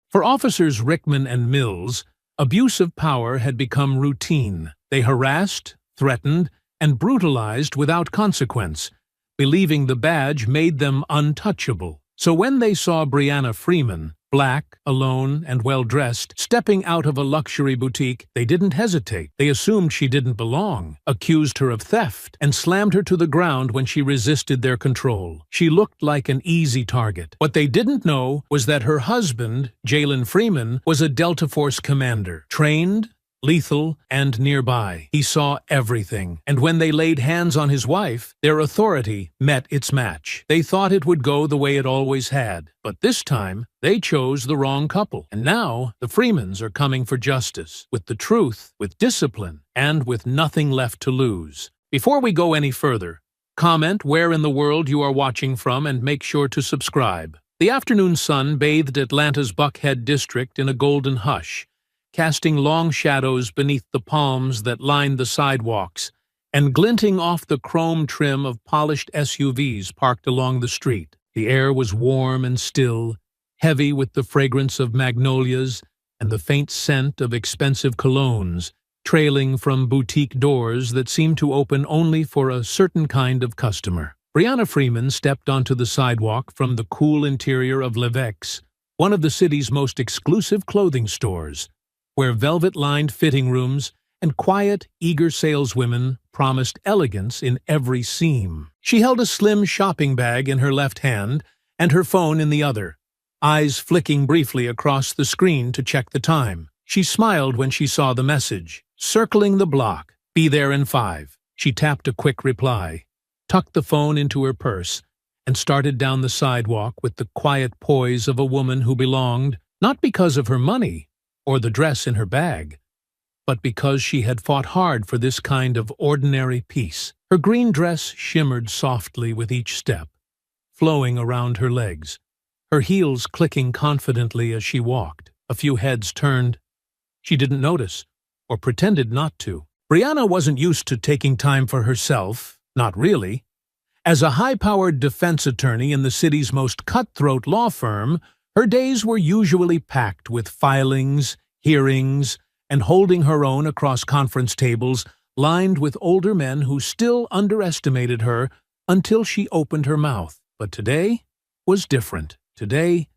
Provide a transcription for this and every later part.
For officers Rickman and Mills, abuse of power had become routine. They harassed, threatened, and brutalized without consequence, believing the badge made them untouchable. So when they saw Brianna Freeman, black, alone, and well-dressed, stepping out of a luxury boutique, they didn't hesitate. They assumed she didn't belong, accused her of theft, and slammed her to the ground when she resisted their control. She looked like an easy target. What they didn't know was that her husband, Jalen Freeman, was a Delta Force commander, trained, lethal, and nearby. He saw everything, and when they laid hands on his wife, their authority met its match. They thought it would go the way it always had, but this time, they chose the wrong couple. And now, the Freemans are coming for justice, with the truth, with discipline, and with nothing left to lose. Before we go any further, comment where in the world you are watching from and make sure to subscribe. The afternoon sun bathed Atlanta's Buckhead district in a golden hush, casting long shadows beneath the palms that lined the sidewalks and glinting off the chrome trim of polished SUVs parked along the street. The air was warm and still, heavy with the fragrance of magnolias and the faint scent of expensive colognes, trailing from boutique doors that seemed to open only for a certain kind of customer. Brianna Freeman stepped onto the sidewalk from the cool interior of Levex, one of the city's most exclusive clothing stores, where velvet-lined fitting rooms and quiet, eager saleswomen promised elegance in every seam. She held a slim shopping bag in her left hand and her phone in the other, eyes flicking briefly across the screen to check the time. She smiled when she saw the message, "Circling the block. Be there in 5." She tapped a quick reply, tucked the phone into her purse, and started down the sidewalk with the quiet poise of a woman who belonged, not because of her money or the dress in her bag, but because she had fought hard for this kind of ordinary peace. Her green dress shimmered softly with each step, flowing around her legs, her heels clicking confidently as she walked. A few heads turned. She didn't notice, or pretended not to. Brianna wasn't used to taking time for herself, not really. As a high-powered defense attorney in the city's most cutthroat law firm, her days were usually packed with filings, hearings, and holding her own across conference tables lined with older men who still underestimated her until she opened her mouth. But today was different. Today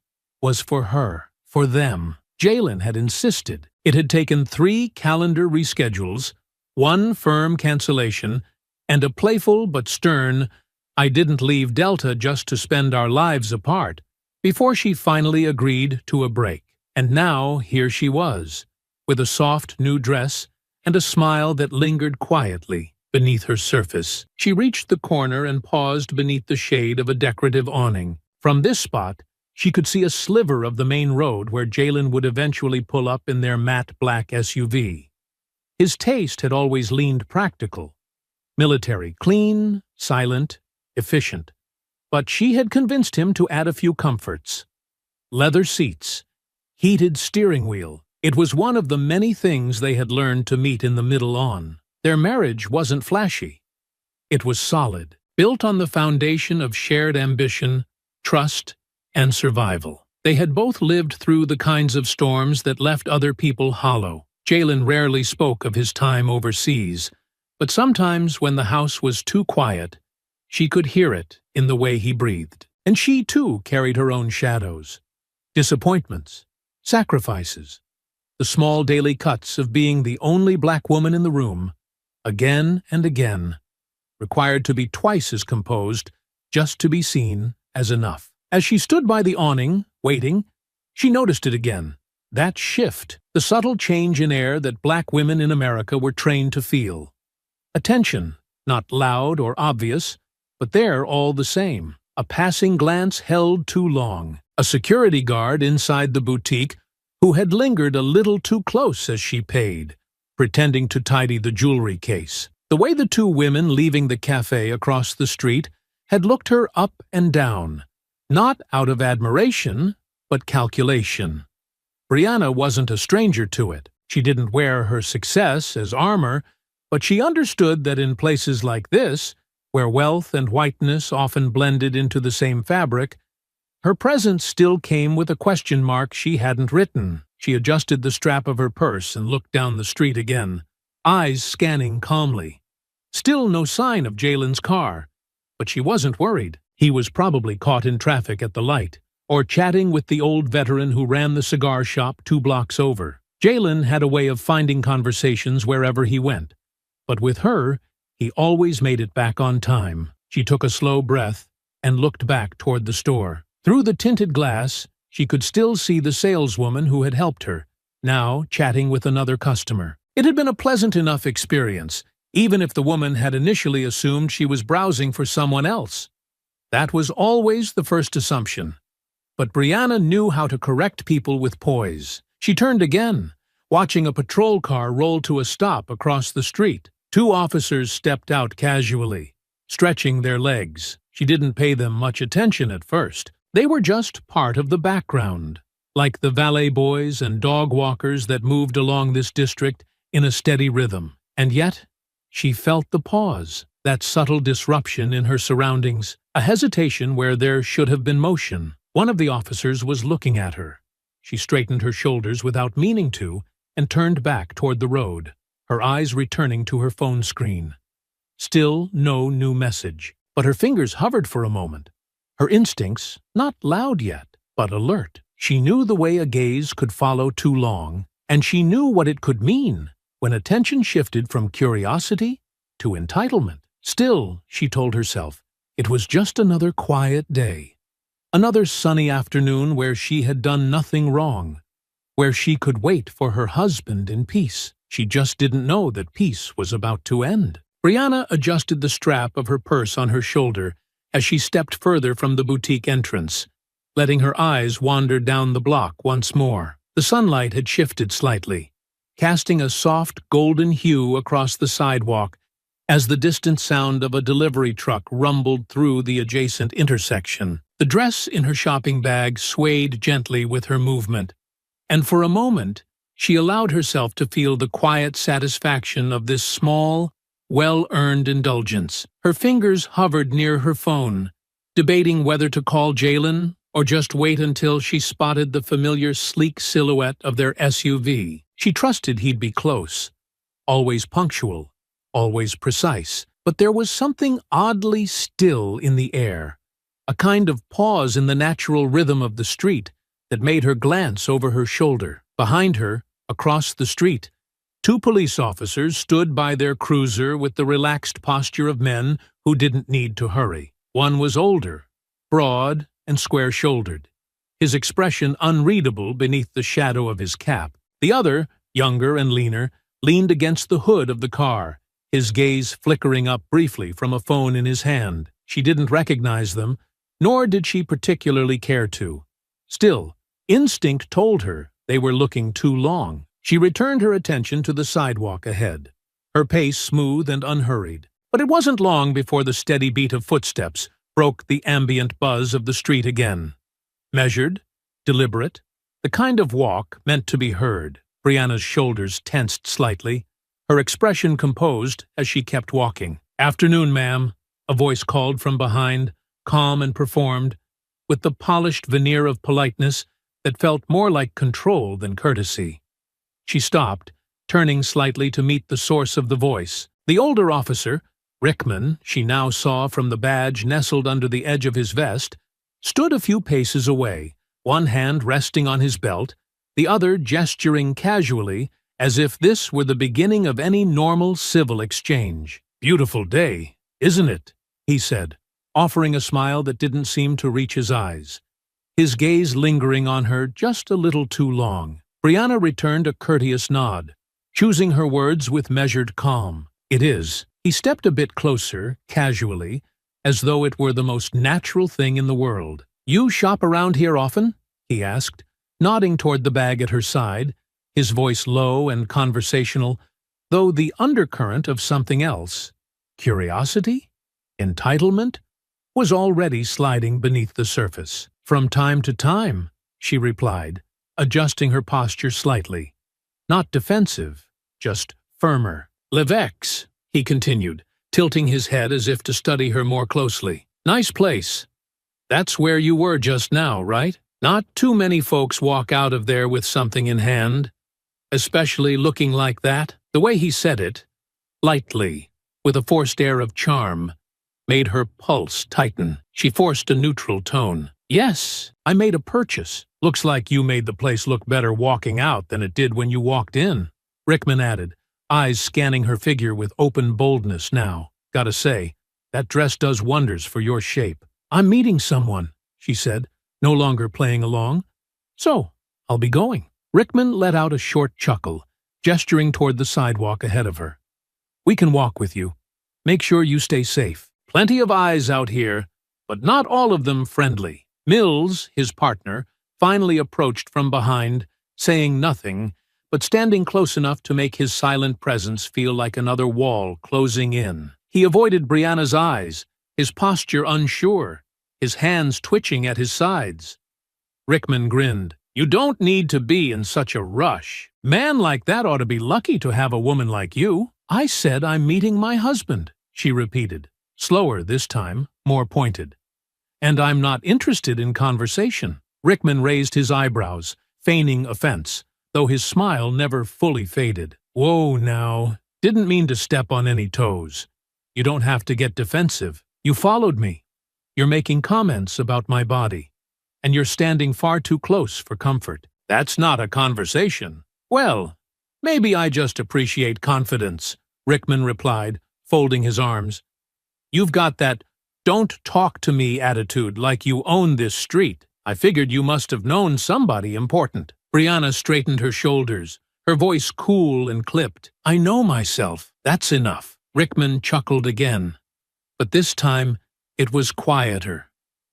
was for her, for them. Jalen had insisted. It had taken 3 calendar reschedules, 1 firm cancellation, and a playful but stern, "I didn't leave Delta just to spend our lives apart," before she finally agreed to a break. And now here she was, with a soft new dress and a smile that lingered quietly beneath her surface. She reached the corner and paused beneath the shade of a decorative awning. From this spot, she could see a sliver of the main road where Jalen would eventually pull up in their matte black SUV. His taste had always leaned practical, military, clean, silent, efficient. But she had convinced him to add a few comforts. Leather seats, heated steering wheel. It was one of the many things they had learned to meet in the middle on. Their marriage wasn't flashy. It was solid, built on the foundation of shared ambition, trust, and survival. They had both lived through the kinds of storms that left other people hollow. Jalen rarely spoke of his time overseas, but sometimes when the house was too quiet, she could hear it in the way he breathed. And she, too, carried her own shadows. Disappointments, sacrifices, the small daily cuts of being the only black woman in the room, again and again, required to be twice as composed just to be seen as enough. As she stood by the awning, waiting, she noticed it again. That shift, the subtle change in air that black women in America were trained to feel. Attention, not loud or obvious, but there all the same. A passing glance held too long. A security guard inside the boutique who had lingered a little too close as she paid, pretending to tidy the jewelry case. The way the 2 women leaving the cafe across the street had looked her up and down, not out of admiration, but calculation. Brianna wasn't a stranger to it. She didn't wear her success as armor, but she understood that in places like this, where wealth and whiteness often blended into the same fabric, Her presence still came with a question mark she hadn't written. She adjusted the strap of her purse and looked down the street again, eyes scanning calmly. Still no sign of Jalen's car, but she wasn't worried. He was probably caught in traffic at the light, or chatting with the old veteran who ran the cigar shop 2 blocks over. Jalen had a way of finding conversations wherever he went, but with her, he always made it back on time. She took a slow breath and looked back toward the store. Through the tinted glass, she could still see the saleswoman who had helped her, now chatting with another customer. It had been a pleasant enough experience, even if the woman had initially assumed she was browsing for someone else. That was always the first assumption. But Brianna knew how to correct people with poise. She turned again, watching a patrol car roll to a stop across the street. 2 officers stepped out casually, stretching their legs. She didn't pay them much attention at first. They were just part of the background, like the valet boys and dog walkers that moved along this district in a steady rhythm. And yet, she felt the pause, that subtle disruption in her surroundings, a hesitation where there should have been motion. One of the officers was looking at her. She straightened her shoulders without meaning to and turned back toward the road, her eyes returning to her phone screen. Still no new message, but her fingers hovered for a moment. Her instincts, not loud yet, but alert. She knew the way a gaze could follow too long, and she knew what it could mean when attention shifted from curiosity to entitlement. Still, she told herself, it was just another quiet day. Another sunny afternoon where she had done nothing wrong, where she could wait for her husband in peace. She just didn't know that peace was about to end. Brianna adjusted the strap of her purse on her shoulder as she stepped further from the boutique entrance, letting her eyes wander down the block once more. The sunlight had shifted slightly, casting a soft golden hue across the sidewalk as the distant sound of a delivery truck rumbled through the adjacent intersection. The dress in her shopping bag swayed gently with her movement, and for a moment she allowed herself to feel the quiet satisfaction of this small, well-earned indulgence. Her fingers hovered near her phone, debating whether to call Jalen or just wait until she spotted the familiar sleek silhouette of their SUV. She trusted he'd be close, always punctual, always precise, but there was something oddly still in the air, a kind of pause in the natural rhythm of the street that made her glance over her shoulder. Behind her, across the street, 2 police officers stood by their cruiser with the relaxed posture of men who didn't need to hurry. One was older, broad and square-shouldered, his expression unreadable beneath the shadow of his cap. The other, younger and leaner, leaned against the hood of the car, his gaze flickering up briefly from a phone in his hand. She didn't recognize them, nor did she particularly care to. Still, instinct told her they were looking too long. She returned her attention to the sidewalk ahead, her pace smooth and unhurried. But it wasn't long before the steady beat of footsteps broke the ambient buzz of the street again. Measured, deliberate, the kind of walk meant to be heard. Brianna's shoulders tensed slightly, her expression composed as she kept walking. "Afternoon, ma'am," a voice called from behind, calm and performed, with the polished veneer of politeness that felt more like control than courtesy. She stopped, turning slightly to meet the source of the voice. The older officer, Rickman, she now saw from the badge nestled under the edge of his vest, stood a few paces away, one hand resting on his belt, the other gesturing casually as if this were the beginning of any normal civil exchange. "Beautiful day, isn't it?" he said, offering a smile that didn't seem to reach his eyes, his gaze lingering on her just a little too long. Brianna returned a courteous nod, choosing her words with measured calm. "It is." He stepped a bit closer, casually, as though it were the most natural thing in the world. "You shop around here often?" he asked, nodding toward the bag at her side, his voice low and conversational, though the undercurrent of something else, curiosity, entitlement, was already sliding beneath the surface. "From time to time," she replied, adjusting her posture slightly. Not defensive, just firmer. "Levex," he continued, tilting his head as if to study her more closely. "Nice place." That's where you were just now, right? Not too many folks walk out of there with something in hand, especially looking like that. The way he said it, lightly, with a forced air of charm, made her pulse tighten. She forced a neutral tone. Yes, I made a purchase. Looks like you made the place look better walking out than it did when you walked in, Rickman added, eyes scanning her figure with open boldness now. Gotta say, that dress does wonders for your shape. I'm meeting someone, she said, no longer playing along. So, I'll be going. Rickman let out a short chuckle, gesturing toward the sidewalk ahead of her. We can walk with you. Make sure you stay safe. Plenty of eyes out here, but not all of them friendly. Mills, his partner, finally approached from behind, saying nothing, but standing close enough to make his silent presence feel like another wall closing in. He avoided Brianna's eyes, his posture unsure, his hands twitching at his sides. Rickman grinned. You don't need to be in such a rush. Man like that ought to be lucky to have a woman like you. I said I'm meeting my husband, she repeated, slower this time, more pointed. And I'm not interested in conversation. Rickman raised his eyebrows, feigning offense, though his smile never fully faded. Whoa now, didn't mean to step on any toes. You don't have to get defensive. You followed me. You're making comments about my body, and you're standing far too close for comfort. That's not a conversation. Well, maybe I just appreciate confidence, Rickman replied, folding his arms. You've got that don't talk to me attitude like you own this street. I figured you must have known somebody important. Brianna straightened her shoulders, her voice cool and clipped. I know myself. That's enough. Rickman chuckled again, but this time it was quieter,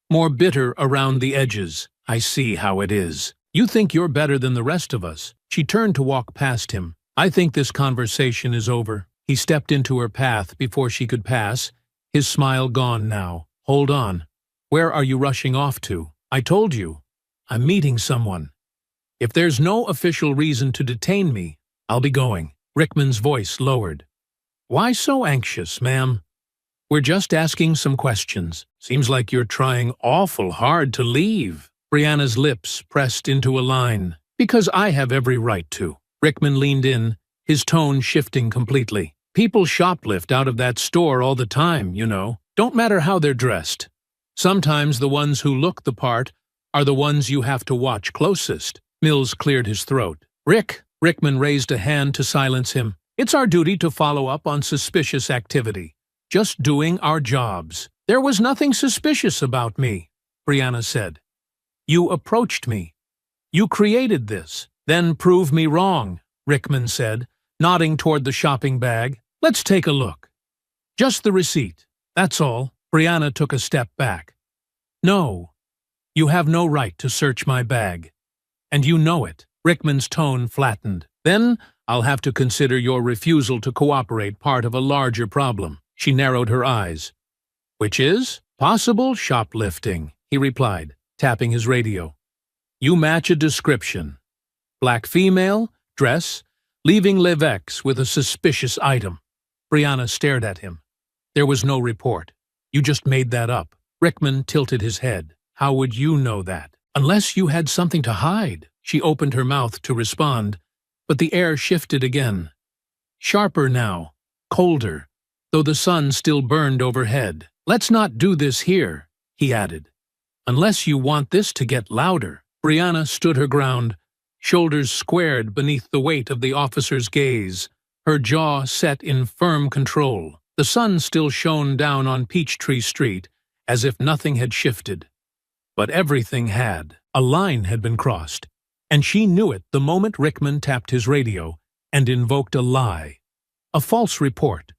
more bitter around the edges. I see how it is. You think you're better than the rest of us. She turned to walk past him. I think this conversation is over. He stepped into her path before she could pass, his smile gone now. Hold on. Where are you rushing off to? I told you. I'm meeting someone. If there's no official reason to detain me, I'll be going. Rickman's voice lowered. Why so anxious, ma'am? We're just asking some questions. Seems like you're trying awful hard to leave. Brianna's lips pressed into a line. Because I have every right to. Rickman leaned in, his tone shifting completely. People shoplift out of that store all the time, you know. Don't matter how they're dressed. Sometimes the ones who look the part are the ones you have to watch closest. Mills cleared his throat. Rickman raised a hand to silence him. It's our duty to follow up on suspicious activity. Just doing our jobs. There was nothing suspicious about me, Brianna said. You approached me. You created this. Then prove me wrong, Rickman said, nodding toward the shopping bag. Let's take a look. Just the receipt. That's all. Brianna took a step back. No, you have no right to search my bag. And you know it. Rickman's tone flattened. Then I'll have to consider your refusal to cooperate part of a larger problem. She narrowed her eyes. Which is? Possible shoplifting, he replied, tapping his radio. You match a description. Black female, dress, leaving Levex with a suspicious item. Brianna stared at him. There was no report. You just made that up. Rickman tilted his head. How would you know that? Unless you had something to hide. She opened her mouth to respond, but the air shifted again. Sharper now, colder, though the sun still burned overhead. Let's not do this here, he added. Unless you want this to get louder. Brianna stood her ground, shoulders squared beneath the weight of the officer's gaze, her jaw set in firm control. The sun still shone down on Peachtree Street, as if nothing had shifted. But everything had. A line had been crossed, and she knew it the moment Rickman tapped his radio and invoked a lie. A false report.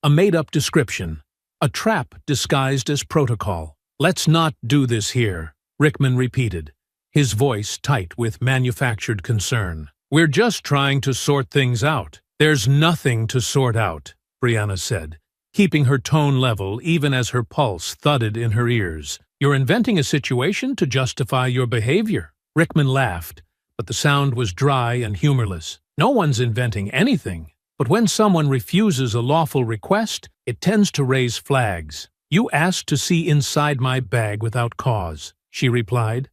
A made-up description. A trap disguised as protocol. Let's not do this here, Rickman repeated, his voice tight with manufactured concern. We're just trying to sort things out. There's nothing to sort out, Brianna said, keeping her tone level even as her pulse thudded in her ears. You're inventing a situation to justify your behavior. Rickman laughed, but the sound was dry and humorless. No one's inventing anything, but when someone refuses a lawful request, it tends to raise flags. "You asked to see inside my bag without cause," she replied,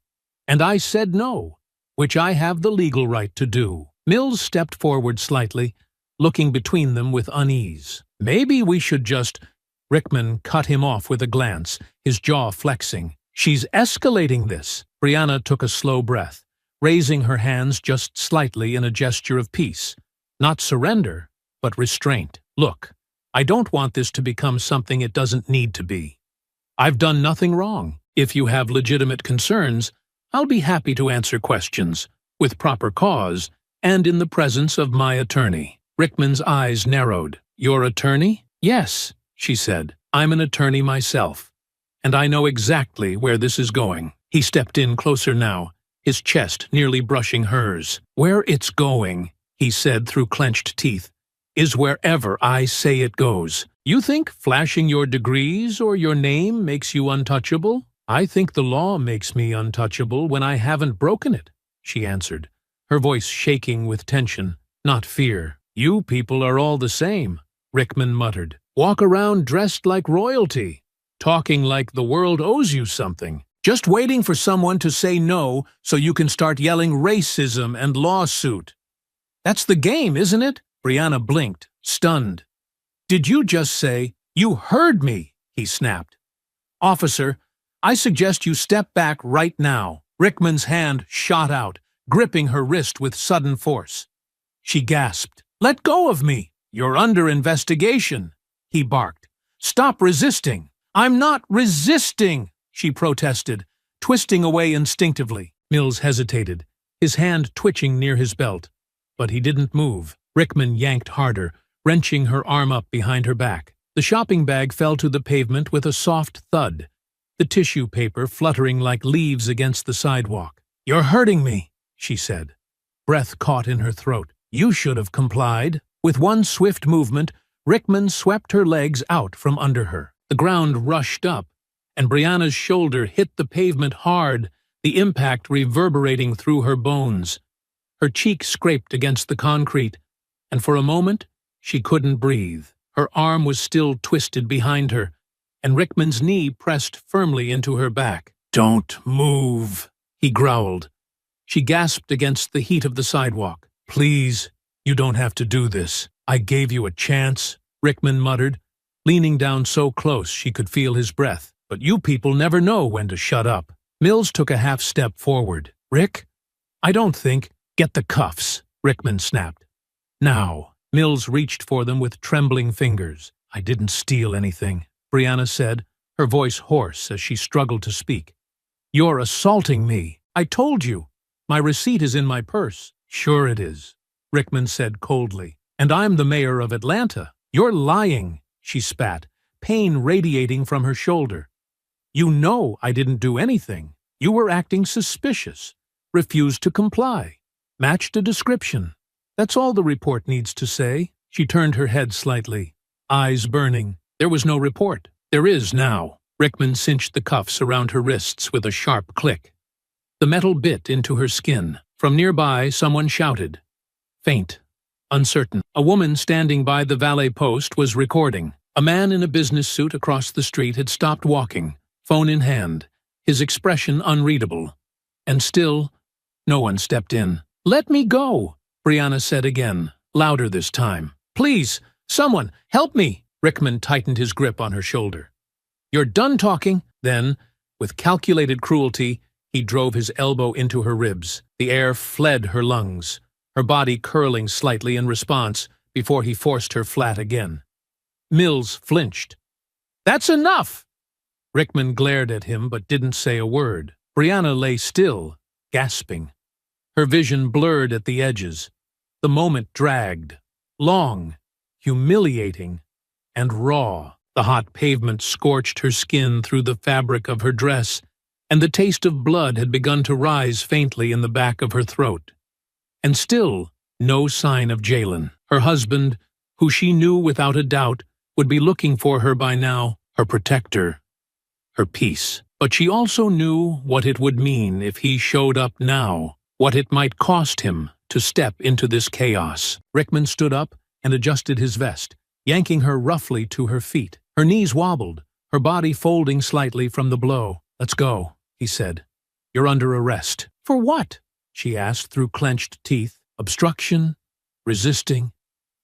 "and I said no, which I have the legal right to do." Mills stepped forward slightly, looking between them with unease. "Maybe we should just—" Rickman cut him off with a glance, his jaw flexing. "She's escalating this." Brianna took a slow breath, raising her hands just slightly in a gesture of peace. Not surrender, but restraint. "Look, I don't want this to become something it doesn't need to be. I've done nothing wrong. If you have legitimate concerns, I'll be happy to answer questions, with proper cause, and in the presence of my attorney." Rickman's eyes narrowed. "Your attorney?" "Yes," she said. "I'm an attorney myself, and I know exactly where this is going." He stepped in closer now, his chest nearly brushing hers. "Where it's going," he said through clenched teeth, "is wherever I say it goes. You think flashing your degrees or your name makes you untouchable? I think the law makes me untouchable when I haven't broken it," she answered, her voice shaking with tension, not fear. "You people are all the same," Rickman muttered. "Walk around dressed like royalty, talking like the world owes you something, just waiting for someone to say no so you can start yelling racism and lawsuit. That's the game, isn't it?" Brianna blinked, stunned. "Did you just say—" "You heard me," he snapped. "Officer, I suggest you step back right now." Rickman's hand shot out, gripping her wrist with sudden force. She gasped. "Let go of me!" "You're under investigation," he barked. "Stop resisting." "I'm not resisting," she protested, twisting away instinctively. Mills hesitated, his hand twitching near his belt. But he didn't move. Rickman yanked harder, wrenching her arm up behind her back. The shopping bag fell to the pavement with a soft thud, the tissue paper fluttering like leaves against the sidewalk. "You're hurting me," she said, breath caught in her throat. "You should have complied." With one swift movement, Rickman swept her legs out from under her. The ground rushed up, and Brianna's shoulder hit the pavement hard, the impact reverberating through her bones. Her cheek scraped against the concrete, and for a moment she couldn't breathe. Her arm was still twisted behind her, and Rickman's knee pressed firmly into her back. "Don't move," he growled. She gasped against the heat of the sidewalk. "Please, you don't have to do this. I gave you a chance," Rickman muttered, leaning down so close she could feel his breath. "But you people never know when to shut up." Mills took a half step forward. "Rick, I don't think—" "Get the cuffs," Rickman snapped. "Now." Mills reached for them with trembling fingers. "I didn't steal anything," Brianna said, her voice hoarse as she struggled to speak. "You're assaulting me. I told you. My receipt is in my purse." "Sure it is," Rickman said coldly. "And I'm the mayor of Atlanta." "You're lying," she spat, pain radiating from her shoulder. "You know I didn't do anything. You were acting suspicious, refused to comply, matched a description. That's all the report needs to say." She turned her head slightly, eyes burning. "There was no report." "There is now." Rickman cinched the cuffs around her wrists with a sharp click. The metal bit into her skin. From nearby, someone shouted. Faint, uncertain. A woman standing by the valet post was recording. A man in a business suit across the street had stopped walking, phone in hand, his expression unreadable. And still, no one stepped in. "Let me go," Brianna said again, louder this time. "Please, someone, help me!" Rickman tightened his grip on her shoulder. "You're done talking." Then, with calculated cruelty, he drove his elbow into her ribs. The air fled her lungs, her body curling slightly in response before he forced her flat again. Mills flinched. "That's enough!" Rickman glared at him but didn't say a word. Brianna lay still, gasping. Her vision blurred at the edges. The moment dragged, long, humiliating, and raw. The hot pavement scorched her skin through the fabric of her dress, and the taste of blood had begun to rise faintly in the back of her throat. And still, no sign of Jalen, her husband, who she knew without a doubt would be looking for her by now, her protector, her peace. But she also knew what it would mean if he showed up now, what it might cost him to step into this chaos. Rickman stood up and adjusted his vest, yanking her roughly to her feet. Her knees wobbled, her body folding slightly from the blow. "Let's go," he said. "You're under arrest." "For what?" she asked through clenched teeth. "Obstruction, resisting,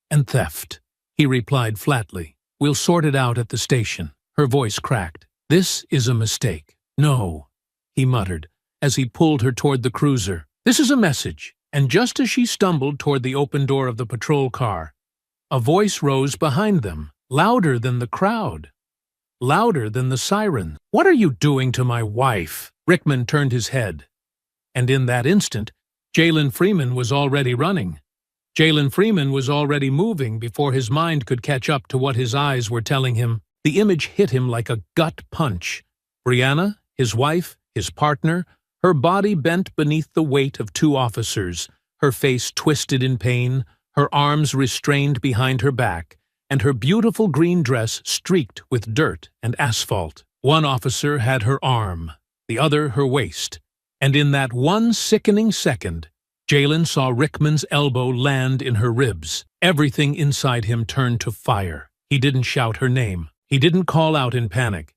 and theft," he replied flatly. "We'll sort it out at the station." Her voice cracked. "This is a mistake." "No," he muttered, as he pulled her toward the cruiser. "This is a message." And just as she stumbled toward the open door of the patrol car, a voice rose behind them, louder than the crowd, louder than the siren. "What are you doing to my wife?" Rickman turned his head, and in that instant, Jalen Freeman was already running. Jalen Freeman was already moving before his mind could catch up to what his eyes were telling him. The image hit him like a gut punch. Brianna, his wife, his partner, her body bent beneath the weight of two officers, her face twisted in pain, her arms restrained behind her back, and her beautiful green dress streaked with dirt and asphalt. One officer had her arm, the other her waist, and in that one sickening second, Jalen saw Rickman's elbow land in her ribs. Everything inside him turned to fire. He didn't shout her name. He didn't call out in panic.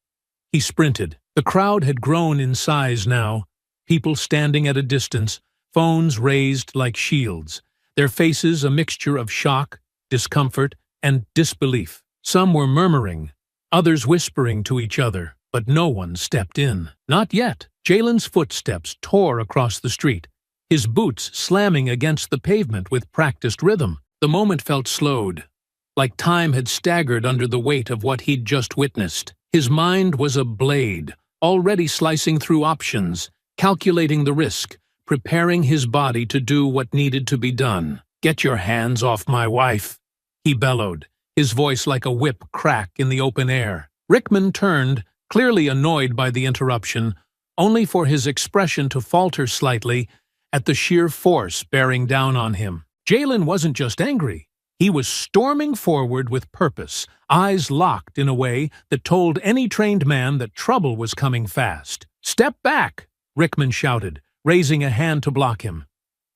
He sprinted. The crowd had grown in size now, people standing at a distance, phones raised like shields, their faces a mixture of shock, discomfort, and disbelief. Some were murmuring, others whispering to each other, but no one stepped in. Not yet. Jalen's footsteps tore across the street, his boots slamming against the pavement with practiced rhythm. The moment felt slowed, like time had staggered under the weight of what he'd just witnessed. His mind was a blade, already slicing through options, calculating the risk, preparing his body to do what needed to be done. "Get your hands off my wife," he bellowed, his voice like a whip crack in the open air. Rickman turned, clearly annoyed by the interruption, only for his expression to falter slightly at the sheer force bearing down on him. Jalen wasn't just angry. He was storming forward with purpose, eyes locked in a way that told any trained man that trouble was coming fast. "Step back!" Rickman shouted, raising a hand to block him.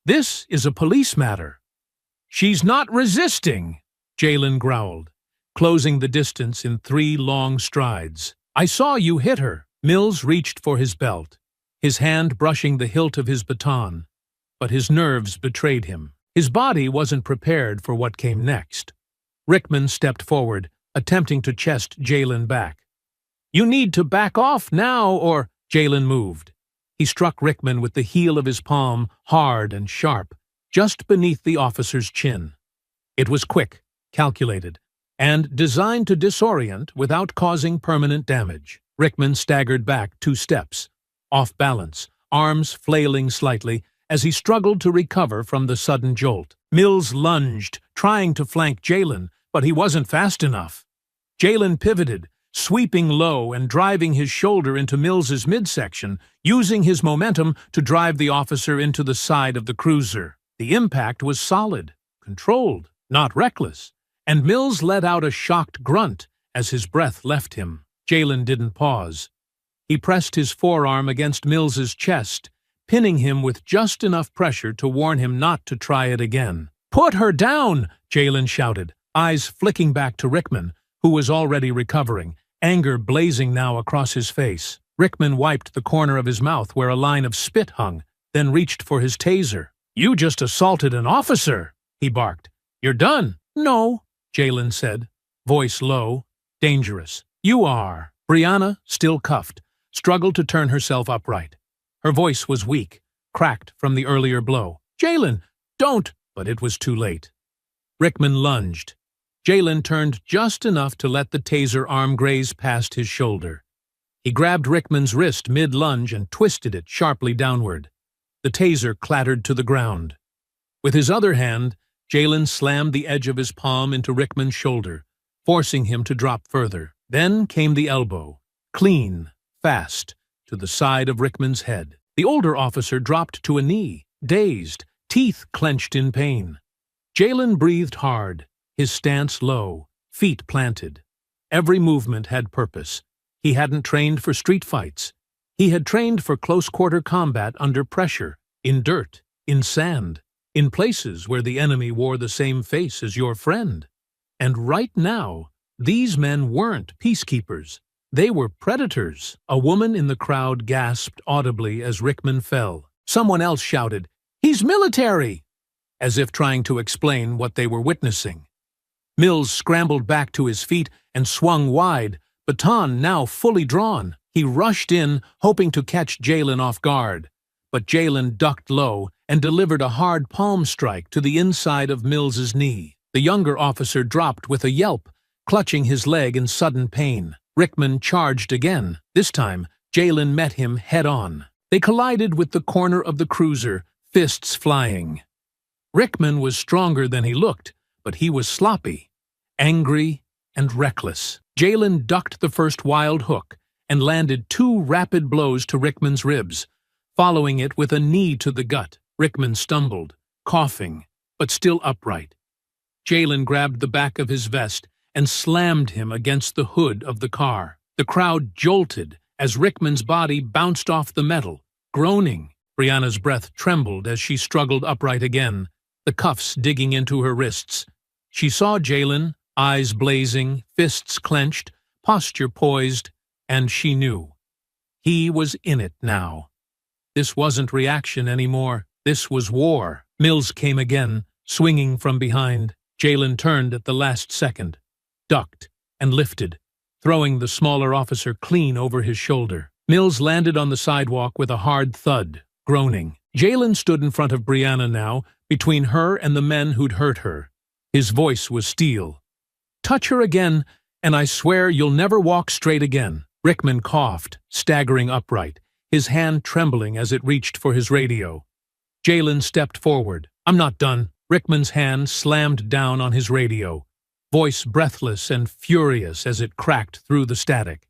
"This is a police matter." "She's not resisting," Jalen growled, closing the distance in 3 long strides. "I saw you hit her." Mills reached for his belt, his hand brushing the hilt of his baton, but his nerves betrayed him. His body wasn't prepared for what came next. Rickman stepped forward, attempting to chest Jalen back. "You need to back off now, or—" Jalen moved. He struck Rickman with the heel of his palm, hard and sharp, just beneath the officer's chin. It was quick, calculated, and designed to disorient without causing permanent damage. Rickman staggered back 2 steps, off balance, arms flailing slightly, as he struggled to recover from the sudden jolt. Mills lunged, trying to flank Jalen, but he wasn't fast enough. Jalen pivoted, sweeping low and driving his shoulder into Mills's midsection, using his momentum to drive the officer into the side of the cruiser. The impact was solid, controlled, not reckless, and Mills let out a shocked grunt as his breath left him. Jalen didn't pause. He pressed his forearm against Mills's chest, pinning him with just enough pressure to warn him not to try it again. "Put her down!" Jalen shouted, eyes flicking back to Rickman, who was already recovering, anger blazing now across his face. Rickman wiped the corner of his mouth where a line of spit hung, then reached for his taser. "You just assaulted an officer!" he barked. "You're done." "No," Jalen said, voice low, dangerous. "You are." Brianna, still cuffed, struggled to turn herself upright. Her voice was weak, cracked from the earlier blow. "Jalen, don't!" But it was too late. Rickman lunged. Jalen turned just enough to let the taser arm graze past his shoulder. He grabbed Rickman's wrist mid-lunge and twisted it sharply downward. The taser clattered to the ground. With his other hand, Jalen slammed the edge of his palm into Rickman's shoulder, forcing him to drop further. Then came the elbow, clean, fast, to the side of Rickman's head. The older officer dropped to a knee, dazed, teeth clenched in pain. Jalen breathed hard, his stance low, feet planted. Every movement had purpose. He hadn't trained for street fights. He had trained for close-quarter combat under pressure, in dirt, in sand, in places where the enemy wore the same face as your friend. And right now, these men weren't peacekeepers. They were predators. A woman in the crowd gasped audibly as Rickman fell. Someone else shouted, "He's military!" as if trying to explain what they were witnessing. Mills scrambled back to his feet and swung wide, baton now fully drawn. He rushed in, hoping to catch Jalen off guard. But Jalen ducked low and delivered a hard palm strike to the inside of Mills's knee. The younger officer dropped with a yelp, clutching his leg in sudden pain. Rickman charged again. This time, Jalen met him head-on. They collided with the corner of the cruiser, fists flying. Rickman was stronger than he looked, but he was sloppy, angry, and reckless. Jalen ducked the first wild hook and landed 2 rapid blows to Rickman's ribs, following it with a knee to the gut. Rickman stumbled, coughing, but still upright. Jalen grabbed the back of his vest and slammed him against the hood of the car. The crowd jolted as Rickman's body bounced off the metal, groaning. Brianna's breath trembled as she struggled upright again, the cuffs digging into her wrists. She saw Jalen, eyes blazing, fists clenched, posture poised, and she knew. He was in it now. This wasn't reaction anymore. This was war. Mills came again, swinging from behind. Jalen turned at the last second, ducked, and lifted, throwing the smaller officer clean over his shoulder. Mills landed on the sidewalk with a hard thud, groaning. Jalen stood in front of Brianna now, between her and the men who'd hurt her. His voice was steel. "Touch her again, and I swear you'll never walk straight again." Rickman coughed, staggering upright, his hand trembling as it reached for his radio. Jalen stepped forward. "I'm not done." Rickman's hand slammed down on his radio, voice breathless and furious as it cracked through the static.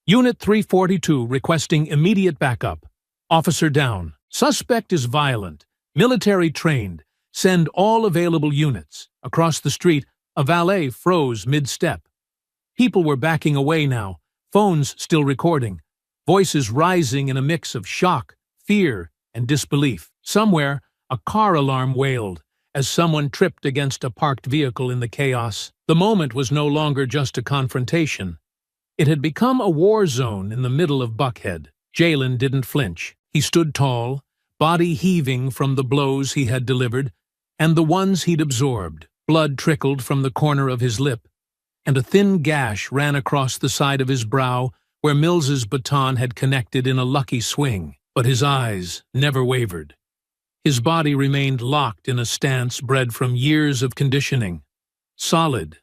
"Unit 342 requesting immediate backup. Officer down. Suspect is violent. Military trained. Send all available units." Across the street, a valet froze mid-step. People were backing away now, phones still recording, voices rising in a mix of shock, fear, and disbelief. Somewhere, a car alarm wailed as someone tripped against a parked vehicle in the chaos. The moment was no longer just a confrontation. It had become a war zone in the middle of Buckhead. Jalen didn't flinch. He stood tall, body heaving from the blows he had delivered and the ones he'd absorbed. Blood trickled from the corner of his lip, and a thin gash ran across the side of his brow where Mills's baton had connected in a lucky swing. But his eyes never wavered. His body remained locked in a stance bred from years of conditioning. Solid,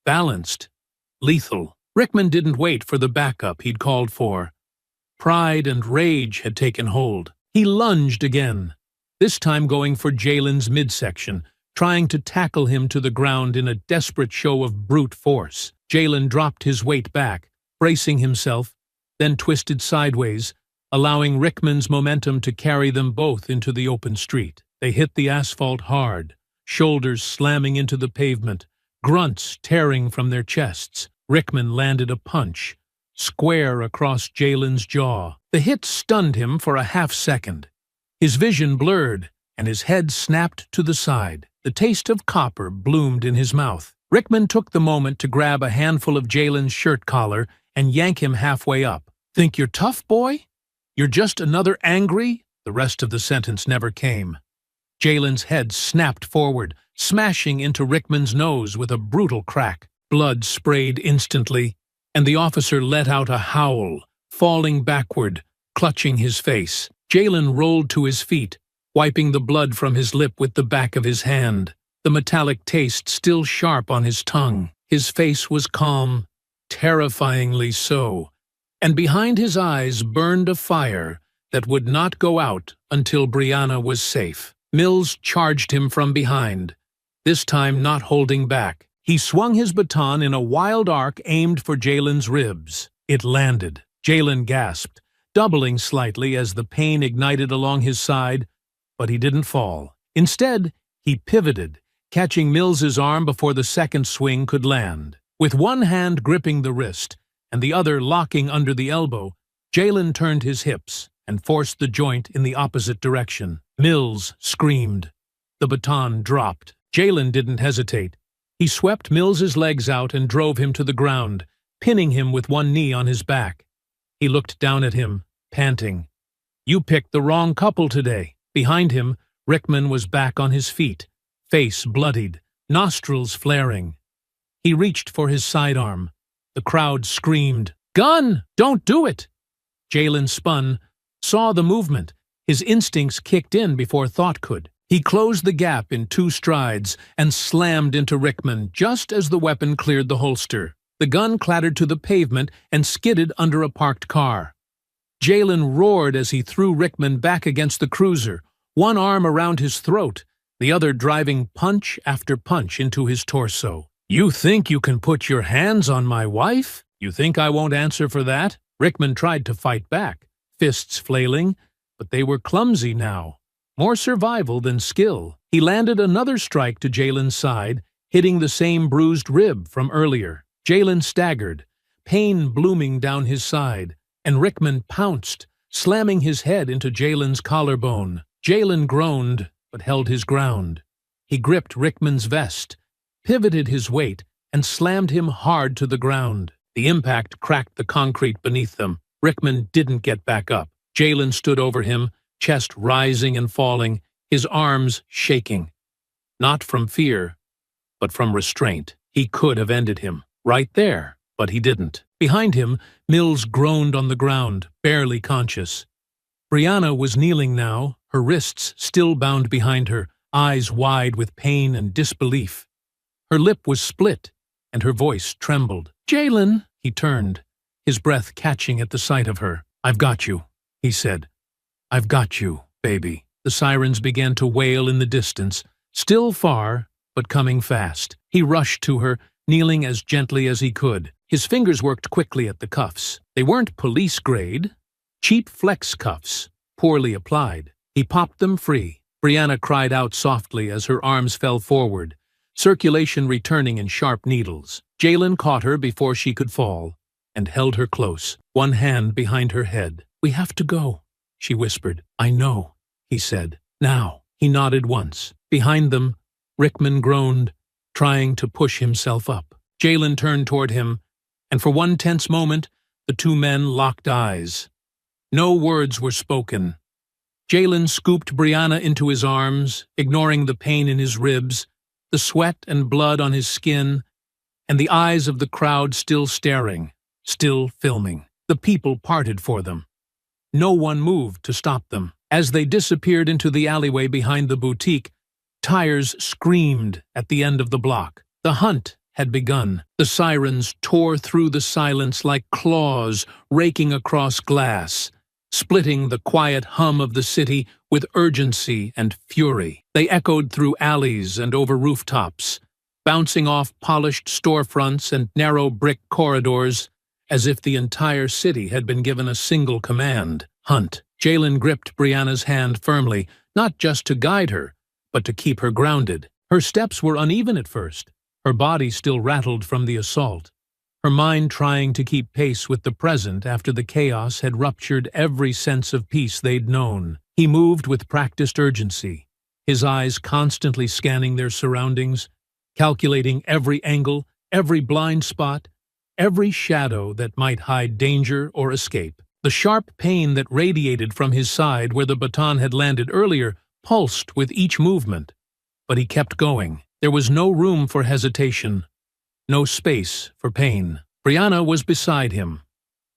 balanced, lethal. Rickman didn't wait for the backup he'd called for. Pride and rage had taken hold. He lunged again, this time going for Jalen's midsection, trying to tackle him to the ground in a desperate show of brute force. Jalen dropped his weight back, bracing himself, then twisted sideways, allowing Rickman's momentum to carry them both into the open street. They hit the asphalt hard, shoulders slamming into the pavement, grunts tearing from their chests. Rickman landed a punch, square across Jalen's jaw. The hit stunned him for a half-second. His vision blurred, and his head snapped to the side. The taste of copper bloomed in his mouth. Rickman took the moment to grab a handful of Jalen's shirt collar and yank him halfway up. "Think you're tough, boy? You're just another angry—" The rest of the sentence never came. Jalen's head snapped forward, smashing into Rickman's nose with a brutal crack. Blood sprayed instantly, and the officer let out a howl, falling backward, clutching his face. Jalen rolled to his feet, wiping the blood from his lip with the back of his hand, the metallic taste still sharp on his tongue. His face was calm, terrifyingly so, and behind his eyes burned a fire that would not go out until Brianna was safe. Mills charged him from behind, this time not holding back. He swung his baton in a wild arc aimed for Jalen's ribs. It landed. Jalen gasped, doubling slightly as the pain ignited along his side, but he didn't fall. Instead, he pivoted, catching Mills's arm before the second swing could land. With one hand gripping the wrist and the other locking under the elbow, Jalen turned his hips and forced the joint in the opposite direction. Mills screamed. The baton dropped. Jalen didn't hesitate. He swept Mills's legs out and drove him to the ground, pinning him with one knee on his back. He looked down at him, panting. "You picked the wrong couple today." Behind him, Rickman was back on his feet, face bloodied, nostrils flaring. He reached for his sidearm. The crowd screamed, "Gun! Don't do it!" Jalen spun, saw the movement. His instincts kicked in before thought could. He closed the gap in 2 strides and slammed into Rickman just as the weapon cleared the holster. The gun clattered to the pavement and skidded under a parked car. Jalen roared as he threw Rickman back against the cruiser, one arm around his throat, the other driving punch after punch into his torso. "You think you can put your hands on my wife? You think I won't answer for that?" Rickman tried to fight back, fists flailing, but they were clumsy now. More survival than skill. He landed another strike to Jalen's side, hitting the same bruised rib from earlier. Jalen staggered, pain blooming down his side, and Rickman pounced, slamming his head into Jalen's collarbone. Jalen groaned, but held his ground. He gripped Rickman's vest, pivoted his weight, and slammed him hard to the ground. The impact cracked the concrete beneath them. Rickman didn't get back up. Jalen stood over him, chest rising and falling, his arms shaking. Not from fear, but from restraint. He could have ended him, right there, but he didn't. Behind him, Mills groaned on the ground, barely conscious. Brianna was kneeling now, her wrists still bound behind her, eyes wide with pain and disbelief. Her lip was split, and her voice trembled. "Jalen!" He turned, his breath catching at the sight of her. "I've got you," he said. "I've got you, baby." The sirens began to wail in the distance, still far, but coming fast. He rushed to her, kneeling as gently as he could. His fingers worked quickly at the cuffs. They weren't police-grade, cheap flex cuffs, poorly applied. He popped them free. Brianna cried out softly as her arms fell forward, circulation returning in sharp needles. Jalen caught her before she could fall, and held her close, one hand behind her head. "We have to go," she whispered. "I know," he said. "Now." He nodded once. Behind them, Rickman groaned, trying to push himself up. Jalen turned toward him, and for one tense moment, the 2 men locked eyes. No words were spoken. Jalen scooped Brianna into his arms, ignoring the pain in his ribs, the sweat and blood on his skin, and the eyes of the crowd still staring, still filming. The people parted for them. No one moved to stop them. As they disappeared into the alleyway behind the boutique, tires screamed at the end of the block. The hunt had begun. The sirens tore through the silence like claws raking across glass, splitting the quiet hum of the city with urgency and fury. They echoed through alleys and over rooftops, bouncing off polished storefronts and narrow brick corridors, as if the entire city had been given a single command: hunt. Jalen gripped Brianna's hand firmly, not just to guide her, but to keep her grounded. Her steps were uneven at first, her body still rattled from the assault, her mind trying to keep pace with the present after the chaos had ruptured every sense of peace they'd known. He moved with practiced urgency, his eyes constantly scanning their surroundings, calculating every angle, every blind spot, every shadow that might hide danger or escape. The sharp pain that radiated from his side where the baton had landed earlier pulsed with each movement, but he kept going. There was no room for hesitation, no space for pain. Brianna was beside him,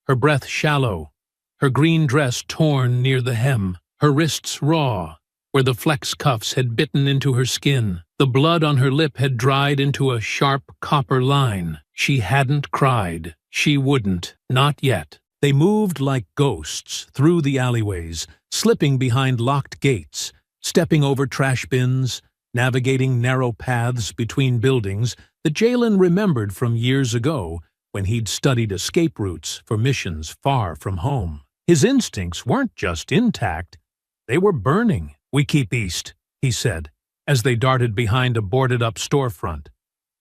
her breath shallow, her green dress torn near the hem, her wrists raw, where the flex cuffs had bitten into her skin. The blood on her lip had dried into a sharp copper line. She hadn't cried. She wouldn't. Not yet. They moved like ghosts through the alleyways, slipping behind locked gates, stepping over trash bins, navigating narrow paths between buildings that Jalen remembered from years ago when he'd studied escape routes for missions far from home. His instincts weren't just intact, they were burning. "We keep east," he said, as they darted behind a boarded-up storefront,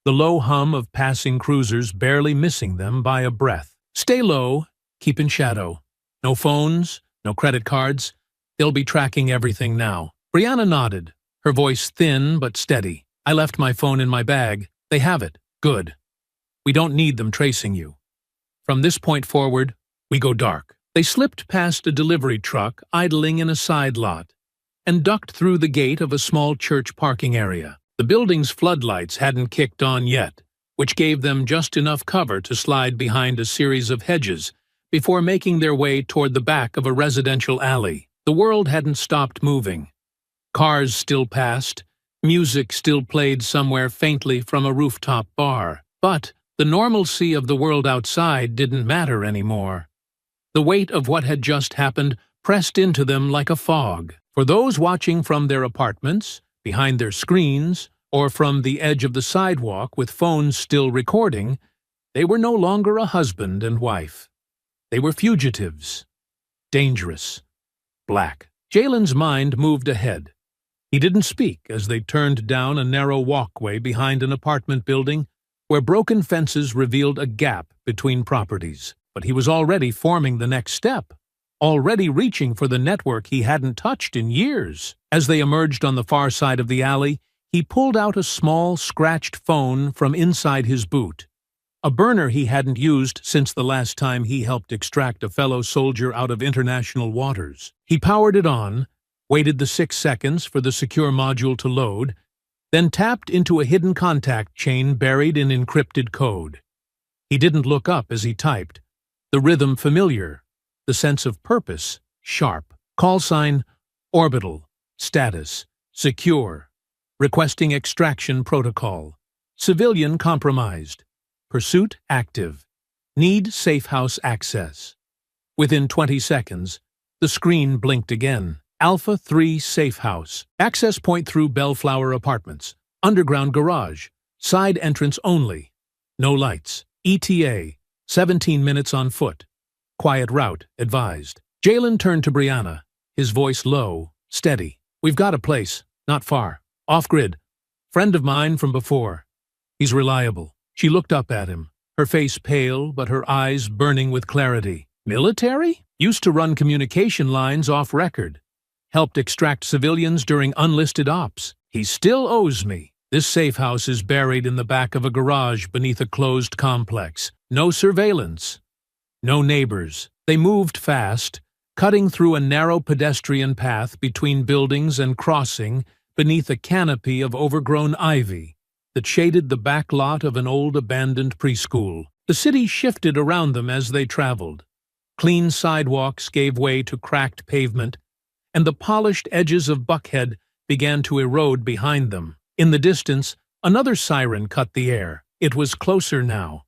the low hum of passing cruisers barely missing them by a breath. "Stay low, keep in shadow. No phones, no credit cards. They'll be tracking everything now." Brianna nodded, her voice thin but steady. "I left my phone in my bag. They have it. Good. We don't need them tracing you." From this point forward, we go dark. They slipped past a delivery truck idling in a side lot and ducked through the gate of a small church parking area. The building's floodlights hadn't kicked on yet, which gave them just enough cover to slide behind a series of hedges before making their way toward the back of a residential alley. The world hadn't stopped moving. Cars still passed, music still played somewhere faintly from a rooftop bar, but the normalcy of the world outside didn't matter anymore. The weight of what had just happened pressed into them like a fog. For those watching from their apartments, behind their screens, or from the edge of the sidewalk with phones still recording, they were no longer a husband and wife. They were fugitives. Dangerous. Black. Jalen's mind moved ahead. He didn't speak as they turned down a narrow walkway behind an apartment building where broken fences revealed a gap between properties. But he was already forming the next step, already reaching for the network he hadn't touched in years. As they emerged on the far side of the alley, he pulled out a small, scratched phone from inside his boot, a burner he hadn't used since the last time he helped extract a fellow soldier out of international waters. He powered it on, waited the 6 seconds for the secure module to load, then tapped into a hidden contact chain buried in encrypted code. He didn't look up as he typed, the rhythm familiar, the sense of purpose sharp. Call sign, orbital, status, secure, requesting extraction protocol, civilian compromised, pursuit active, need safe house access. Within 20 seconds, the screen blinked again. Alpha 3 Safe House. Access point through Bellflower Apartments. Underground garage. Side entrance only. No lights. ETA. 17 minutes on foot. Quiet route, advised. Jalen turned to Brianna, his voice low, steady. We've got a place, not far. Off-grid. Friend of mine from before. He's reliable. She looked up at him, her face pale but her eyes burning with clarity. Military? Used to run communication lines off-record. Helped extract civilians during unlisted ops. He still owes me. This safe house is buried in the back of a garage beneath a closed complex. No surveillance. No neighbors. They moved fast, cutting through a narrow pedestrian path between buildings and crossing beneath a canopy of overgrown ivy that shaded the back lot of an old abandoned preschool. The city shifted around them as they traveled. Clean sidewalks gave way to cracked pavement, and the polished edges of Buckhead began to erode behind them. In the distance, another siren cut the air. It was closer now.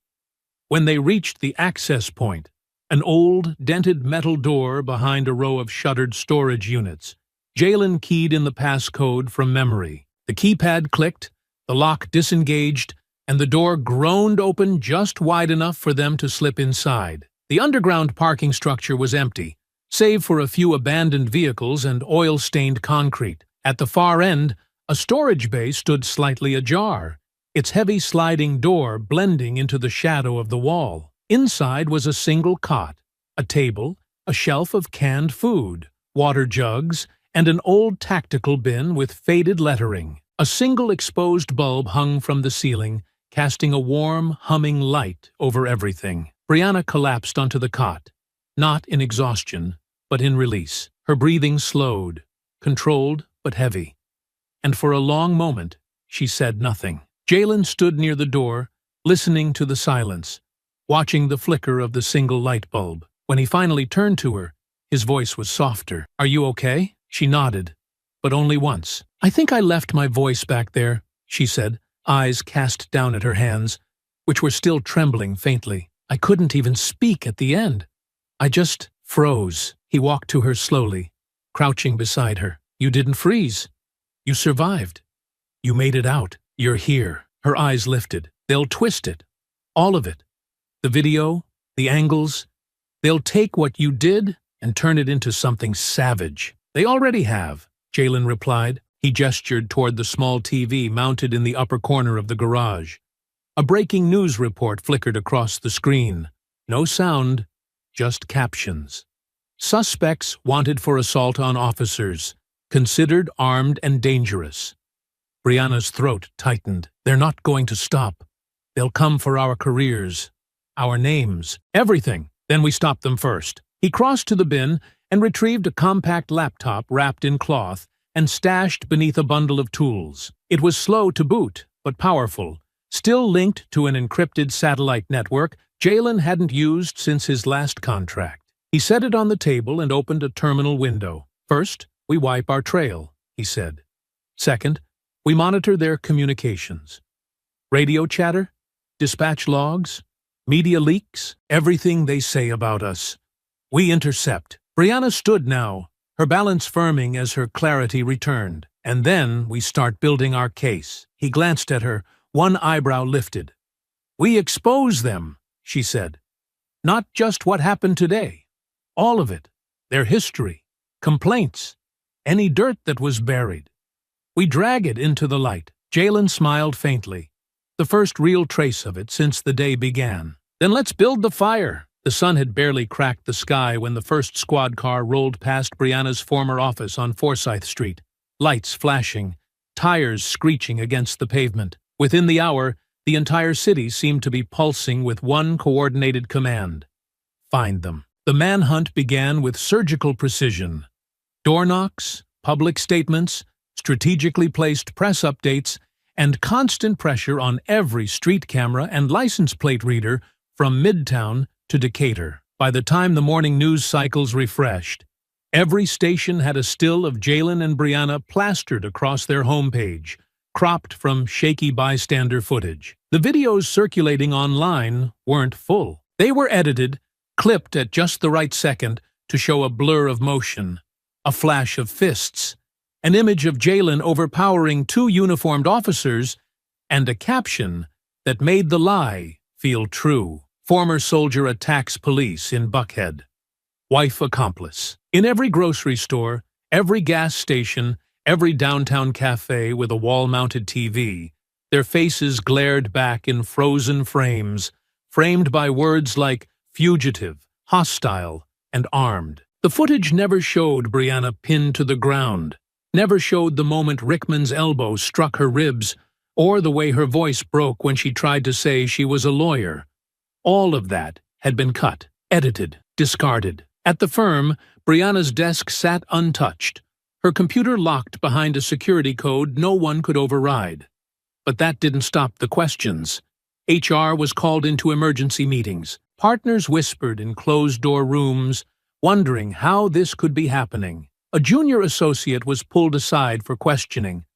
When they reached the access point, an old, dented metal door behind a row of shuttered storage units, Jalen keyed in the passcode from memory. The keypad clicked, the lock disengaged, and the door groaned open just wide enough for them to slip inside. The underground parking structure was empty, save for a few abandoned vehicles and oil-stained concrete. At the far end, a storage bay stood slightly ajar, its heavy sliding door blending into the shadow of the wall. Inside was a single cot, a table, a shelf of canned food, water jugs, and an old tactical bin with faded lettering. A single exposed bulb hung from the ceiling, casting a warm, humming light over everything. Brianna collapsed onto the cot, not in exhaustion, but in release. Her breathing slowed, controlled but heavy. And for a long moment, she said nothing. Jalen stood near the door, listening to the silence, watching the flicker of the single light bulb. When he finally turned to her, his voice was softer. "Are you okay?" She nodded, but only once. "I think I left my voice back there," she said, eyes cast down at her hands, which were still trembling faintly. "I couldn't even speak at the end. I just froze." He walked to her slowly, crouching beside her. "You didn't freeze. You survived. You made it out. You're here." Her eyes lifted. "They'll twist it. All of it. The video, the angles. They'll take what you did and turn it into something savage." "They already have," Jalen replied. He gestured toward the small TV mounted in the upper corner of the garage. A breaking news report flickered across the screen. No sound, just captions. "Suspects wanted for assault on officers. Considered armed and dangerous." Brianna's throat tightened. "They're not going to stop. They'll come for our careers." our names, everything. Then we stopped them first. He crossed to the bin and retrieved a compact laptop wrapped in cloth and stashed beneath a bundle of tools. It was slow to boot, but powerful. Still linked to an encrypted satellite network Jalen hadn't used since his last contract. He set it on the table and opened a terminal window. First, we wipe our trail, he said. Second, we monitor their communications. Radio chatter, dispatch logs, media leaks, everything they say about us. We intercept. Brianna stood now, her balance firming as her clarity returned. And then we start building our case. He glanced at her, one eyebrow lifted. We expose them, she said. Not just what happened today. All of it. Their history. Complaints. Any dirt that was buried. We drag it into the light. Jalen smiled faintly. The first real trace of it since the day began. Then let's build the fire. The sun had barely cracked the sky when the first squad car rolled past Brianna's former office on Forsyth Street. Lights flashing, tires screeching against the pavement. Within the hour, the entire city seemed to be pulsing with one coordinated command. Find them. The manhunt began with surgical precision. Door knocks, public statements, strategically placed press updates, and constant pressure on every street camera and license plate reader from Midtown to Decatur. By the time the morning news cycles refreshed, every station had a still of Jalen and Brianna plastered across their homepage, cropped from shaky bystander footage. The videos circulating online weren't full. They were edited, clipped at just the right second to show a blur of motion, a flash of fists, an image of Jalen overpowering two uniformed officers, and a caption that made the lie feel true. Former soldier attacks police in Buckhead. Wife accomplice. In every grocery store, every gas station, every downtown cafe with a wall-mounted TV, their faces glared back in frozen frames, framed by words like fugitive, hostile, and armed. The footage never showed Brianna pinned to the ground, never showed the moment Rickman's elbow struck her ribs, or the way her voice broke when she tried to say she was a lawyer. All of that had been cut, edited, discarded. At the firm, Brianna's desk sat untouched, her computer locked behind a security code no one could override. But that didn't stop the questions. HR was called into emergency meetings. Partners whispered in closed-door rooms, wondering how this could be happening. A junior associate was pulled aside for questioning,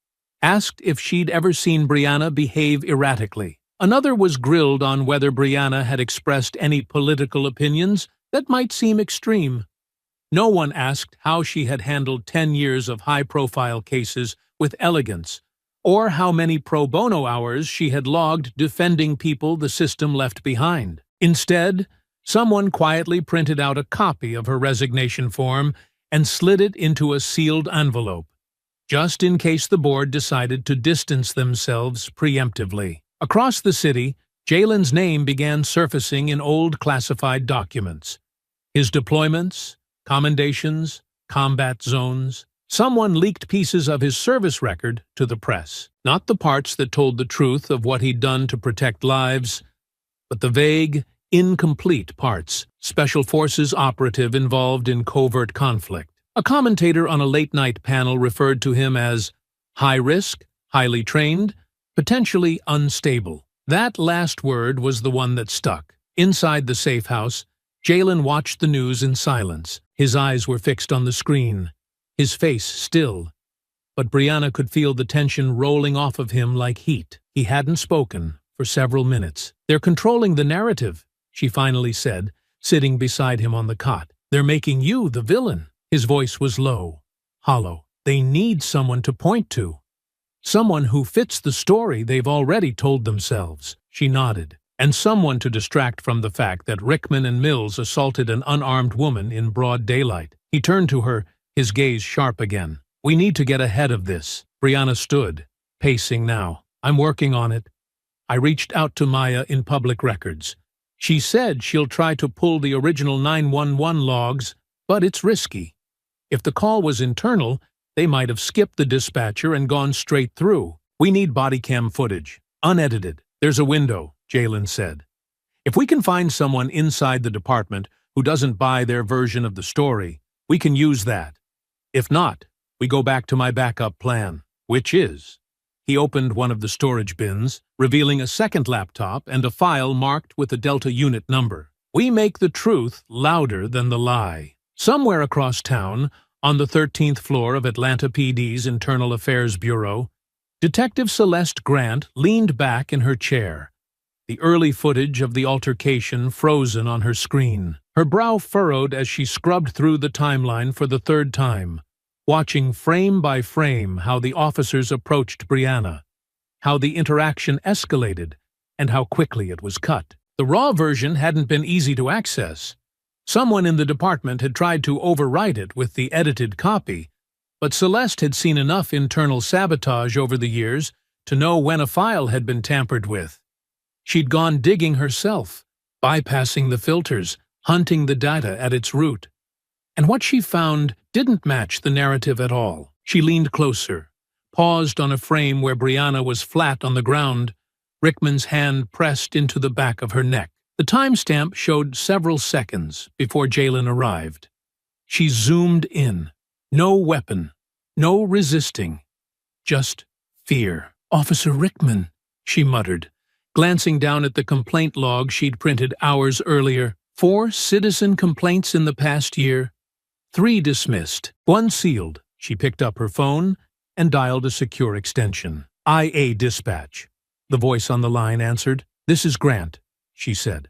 asked if she'd ever seen Brianna behave erratically. Another was grilled on whether Brianna had expressed any political opinions that might seem extreme. No one asked how she had handled 10 years of high-profile cases with elegance, or how many pro bono hours she had logged defending people the system left behind. Instead, someone quietly printed out a copy of her resignation form and slid it into a sealed envelope, just in case the board decided to distance themselves preemptively. Across the city, Jalen's name began surfacing in old classified documents. His deployments, commendations, combat zones. Someone leaked pieces of his service record to the press. Not the parts that told the truth of what he'd done to protect lives, but the vague, incomplete parts. Special Forces operative involved in covert conflict. A commentator on a late-night panel referred to him as high risk, highly trained, potentially unstable. That last word was the one that stuck. Inside the safe house, Jalen watched the news in silence. His eyes were fixed on the screen, his face still. But Brianna could feel the tension rolling off of him like heat. He hadn't spoken for several minutes. "They're controlling the narrative," she finally said, sitting beside him on the cot. "They're making you the villain." His voice was low, hollow. "They need someone to point to. Someone who fits the story they've already told themselves." She nodded. "And someone to distract from the fact that Rickman and Mills assaulted an unarmed woman in broad daylight." He turned to her, his gaze sharp again. "We need to get ahead of this." Brianna stood, pacing now. "I'm working on it. I reached out to Maya in public records. She said she'll try to pull the original 911 logs, but it's risky. If the call was internal, they might have skipped the dispatcher and gone straight through. We need body cam footage, unedited." "There's a window," Jalen said. If we can find someone inside the department who doesn't buy their version of the story, we can use that. If not, we go back to my backup plan, which is..." He opened one of the storage bins, revealing a second laptop and a file marked with a Delta unit number. "We make the truth louder than the lie." Somewhere across town, on the 13th floor of Atlanta PD's Internal Affairs Bureau, Detective Celeste Grant leaned back in her chair, the early footage of the altercation frozen on her screen. Her brow furrowed as she scrubbed through the timeline for the third time, watching frame by frame how the officers approached Brianna, how the interaction escalated, and how quickly it was cut. The raw version hadn't been easy to access. Someone in the department had tried to overwrite it with the edited copy, but Celeste had seen enough internal sabotage over the years to know when a file had been tampered with. She'd gone digging herself, bypassing the filters, hunting the data at its root. And what she found didn't match the narrative at all. She leaned closer, paused on a frame where Brianna was flat on the ground, Rickman's hand pressed into the back of her neck. The timestamp showed several seconds before Jalen arrived. She zoomed in. No weapon, no resisting, just fear. "Officer Rickman," she muttered, glancing down at the complaint log she'd printed hours earlier. 4 citizen complaints in the past year. 3 dismissed, 1 sealed. She picked up her phone and dialed a secure extension. "IA Dispatch." The voice on the line answered. "This is Grant," she said.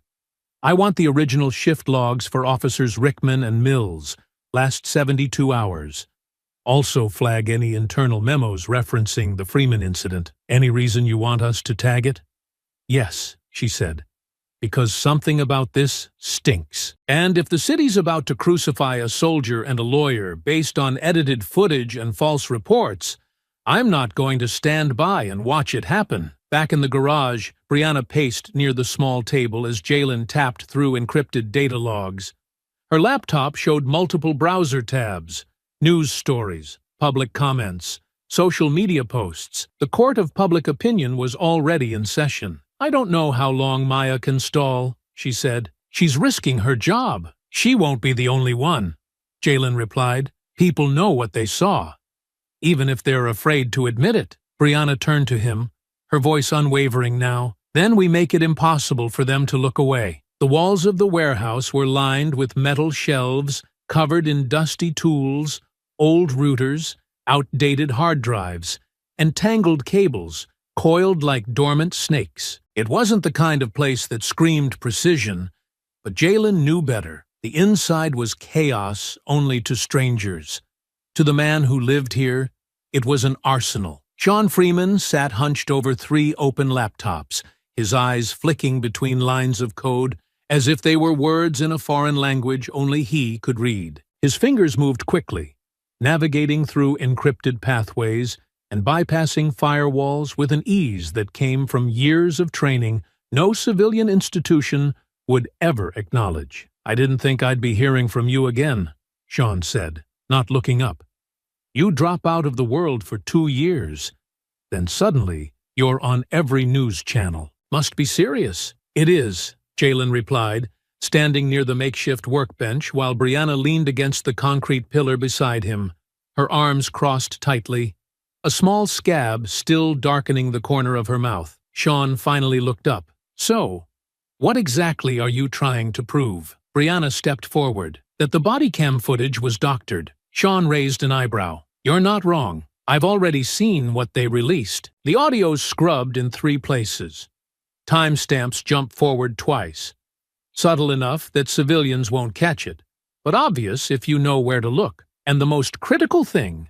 "I want the original shift logs for Officers Rickman and Mills, last 72 hours. Also flag any internal memos referencing the Freeman incident. Any reason you want us to tag it?" "Yes," she said. "Because something about this stinks. And if the city's about to crucify a soldier and a lawyer based on edited footage and false reports, I'm not going to stand by and watch it happen." Back in the garage, Brianna paced near the small table as Jalen tapped through encrypted data logs. Her laptop showed multiple browser tabs, news stories, public comments, social media posts. The court of public opinion was already in session. "I don't know how long Maya can stall," she said. "She's risking her job." "She won't be the only one," Jalen replied. "People know what they saw, even if they're afraid to admit it." Brianna turned to him, her voice unwavering now. "Then we make it impossible for them to look away." The walls of the warehouse were lined with metal shelves covered in dusty tools, old routers, outdated hard drives, and tangled cables coiled like dormant snakes. It wasn't the kind of place that screamed precision, but Jalen knew better. The inside was chaos only to strangers. To the man who lived here, it was an arsenal. Sean Freeman sat hunched over 3 open laptops, his eyes flicking between lines of code as if they were words in a foreign language only he could read. His fingers moved quickly, navigating through encrypted pathways and bypassing firewalls with an ease that came from years of training no civilian institution would ever acknowledge. "I didn't think I'd be hearing from you again," Sean said, not looking up. "You drop out of the world for 2 years. Then suddenly, you're on every news channel. Must be serious." "It is," Jalen replied, standing near the makeshift workbench while Brianna leaned against the concrete pillar beside him, her arms crossed tightly, a small scab still darkening the corner of her mouth. Sean finally looked up. "So, what exactly are you trying to prove?" Brianna stepped forward. "That the body cam footage was doctored." Sean raised an eyebrow. "You're not wrong. I've already seen what they released. The audio's scrubbed in 3 places. Timestamps jump forward twice. Subtle enough that civilians won't catch it, but obvious if you know where to look. And the most critical thing,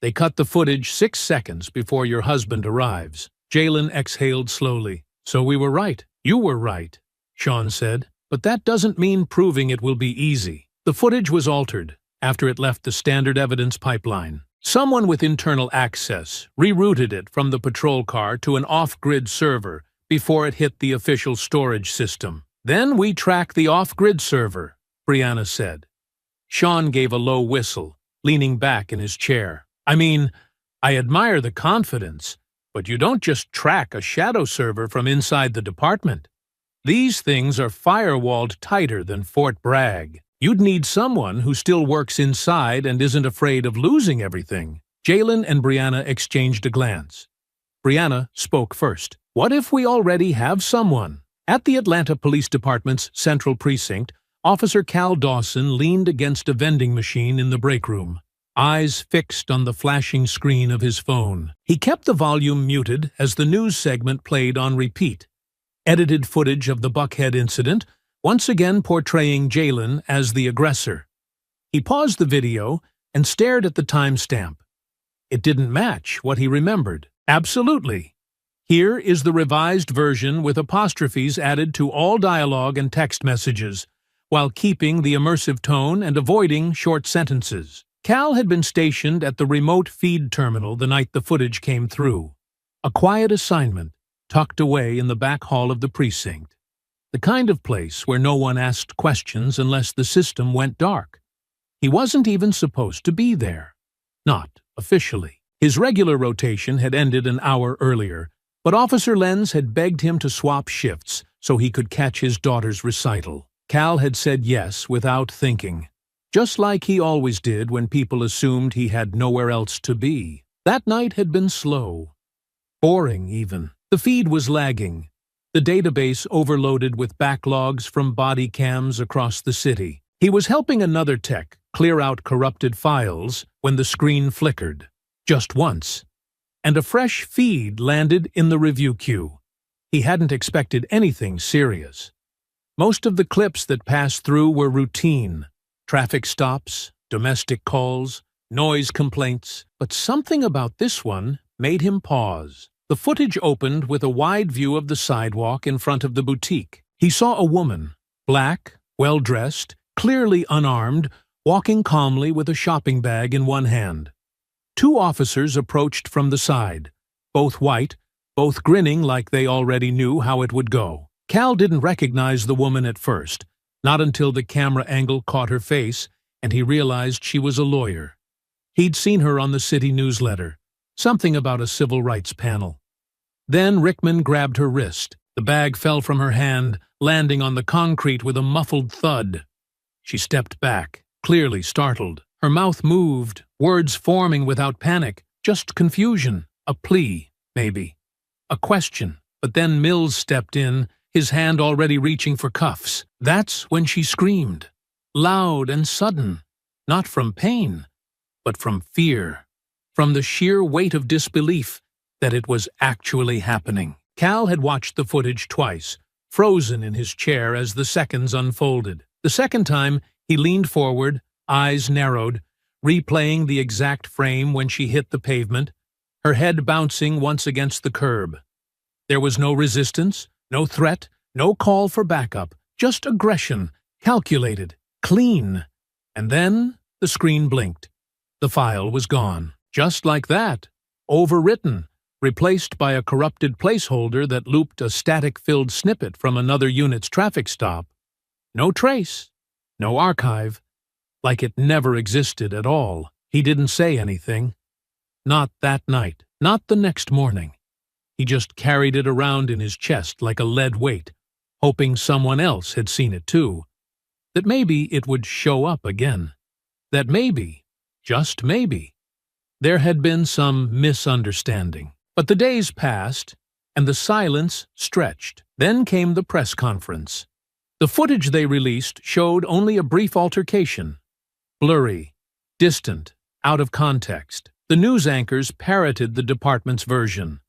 they cut the footage 6 seconds before your husband arrives." Jalen exhaled slowly. "So we were right." "You were right," Sean said. "But that doesn't mean proving it will be easy." The footage was altered after it left the standard evidence pipeline. Someone with internal access rerouted it from the patrol car to an off-grid server before it hit the official storage system. "Then we track the off-grid server," Brianna said. Sean gave a low whistle, leaning back in his chair. "I mean, I admire the confidence, but you don't just track a shadow server from inside the department. These things are firewalled tighter than Fort Bragg. You'd need someone who still works inside and isn't afraid of losing everything. Jalen and Brianna exchanged a glance. Brianna spoke first. What if we already have someone? At the Atlanta Police Department's Central Precinct, Officer Cal Dawson leaned against a vending machine in the break room, eyes fixed on the flashing screen of his phone. He kept the volume muted as the news segment played on repeat. Edited footage of the Buckhead incident, once again portraying Jalen as the aggressor. He paused the video and stared at the timestamp. It didn't match what he remembered. Absolutely. Here is the revised version with apostrophes added to all dialogue and text messages, while keeping the immersive tone and avoiding short sentences. Cal had been stationed at the remote feed terminal the night the footage came through. A quiet assignment, tucked away in the back hall of the precinct. The kind of place where no one asked questions unless the system went dark. He wasn't even supposed to be there. Not officially. His regular rotation had ended an hour earlier, but Officer Lenz had begged him to swap shifts so he could catch his daughter's recital. Cal had said yes without thinking, just like he always did when people assumed he had nowhere else to be. That night had been slow. Boring, even. The feed was lagging, the database overloaded with backlogs from body cams across the city. He was helping another tech clear out corrupted files when the screen flickered, just once, and a fresh feed landed in the review queue. He hadn't expected anything serious. Most of the clips that passed through were routine, traffic stops, domestic calls, noise complaints, but something about this one made him pause. The footage opened with a wide view of the sidewalk in front of the boutique. He saw a woman, black, well-dressed, clearly unarmed, walking calmly with a shopping bag in one hand. Two officers approached from the side, both white, both grinning like they already knew how it would go. Cal didn't recognize the woman at first, not until the camera angle caught her face and he realized she was a lawyer. He'd seen her on the city newsletter. Something about a civil rights panel. Then Rickman grabbed her wrist. The bag fell from her hand, landing on the concrete with a muffled thud. She stepped back, clearly startled. Her mouth moved, words forming without panic, just confusion. A plea, maybe. A question. But then Mills stepped in, his hand already reaching for cuffs. That's when she screamed. Loud and sudden. Not from pain, but from fear. From the sheer weight of disbelief that it was actually happening. Cal had watched the footage twice, frozen in his chair as the seconds unfolded. The second time, he leaned forward, eyes narrowed, replaying the exact frame when she hit the pavement, her head bouncing once against the curb. There was no resistance, no threat, no call for backup, just aggression, calculated, clean. And then the screen blinked. The file was gone. Just like that, overwritten, replaced by a corrupted placeholder that looped a static-filled snippet from another unit's traffic stop. No trace, no archive, like it never existed at all. He didn't say anything. Not that night, not the next morning. He just carried it around in his chest like a lead weight, hoping someone else had seen it too. That maybe it would show up again. That maybe, just maybe, there had been some misunderstanding. But the days passed, and the silence stretched. Then came the press conference. The footage they released showed only a brief altercation. Blurry, distant, out of context. The news anchors parroted the department's version.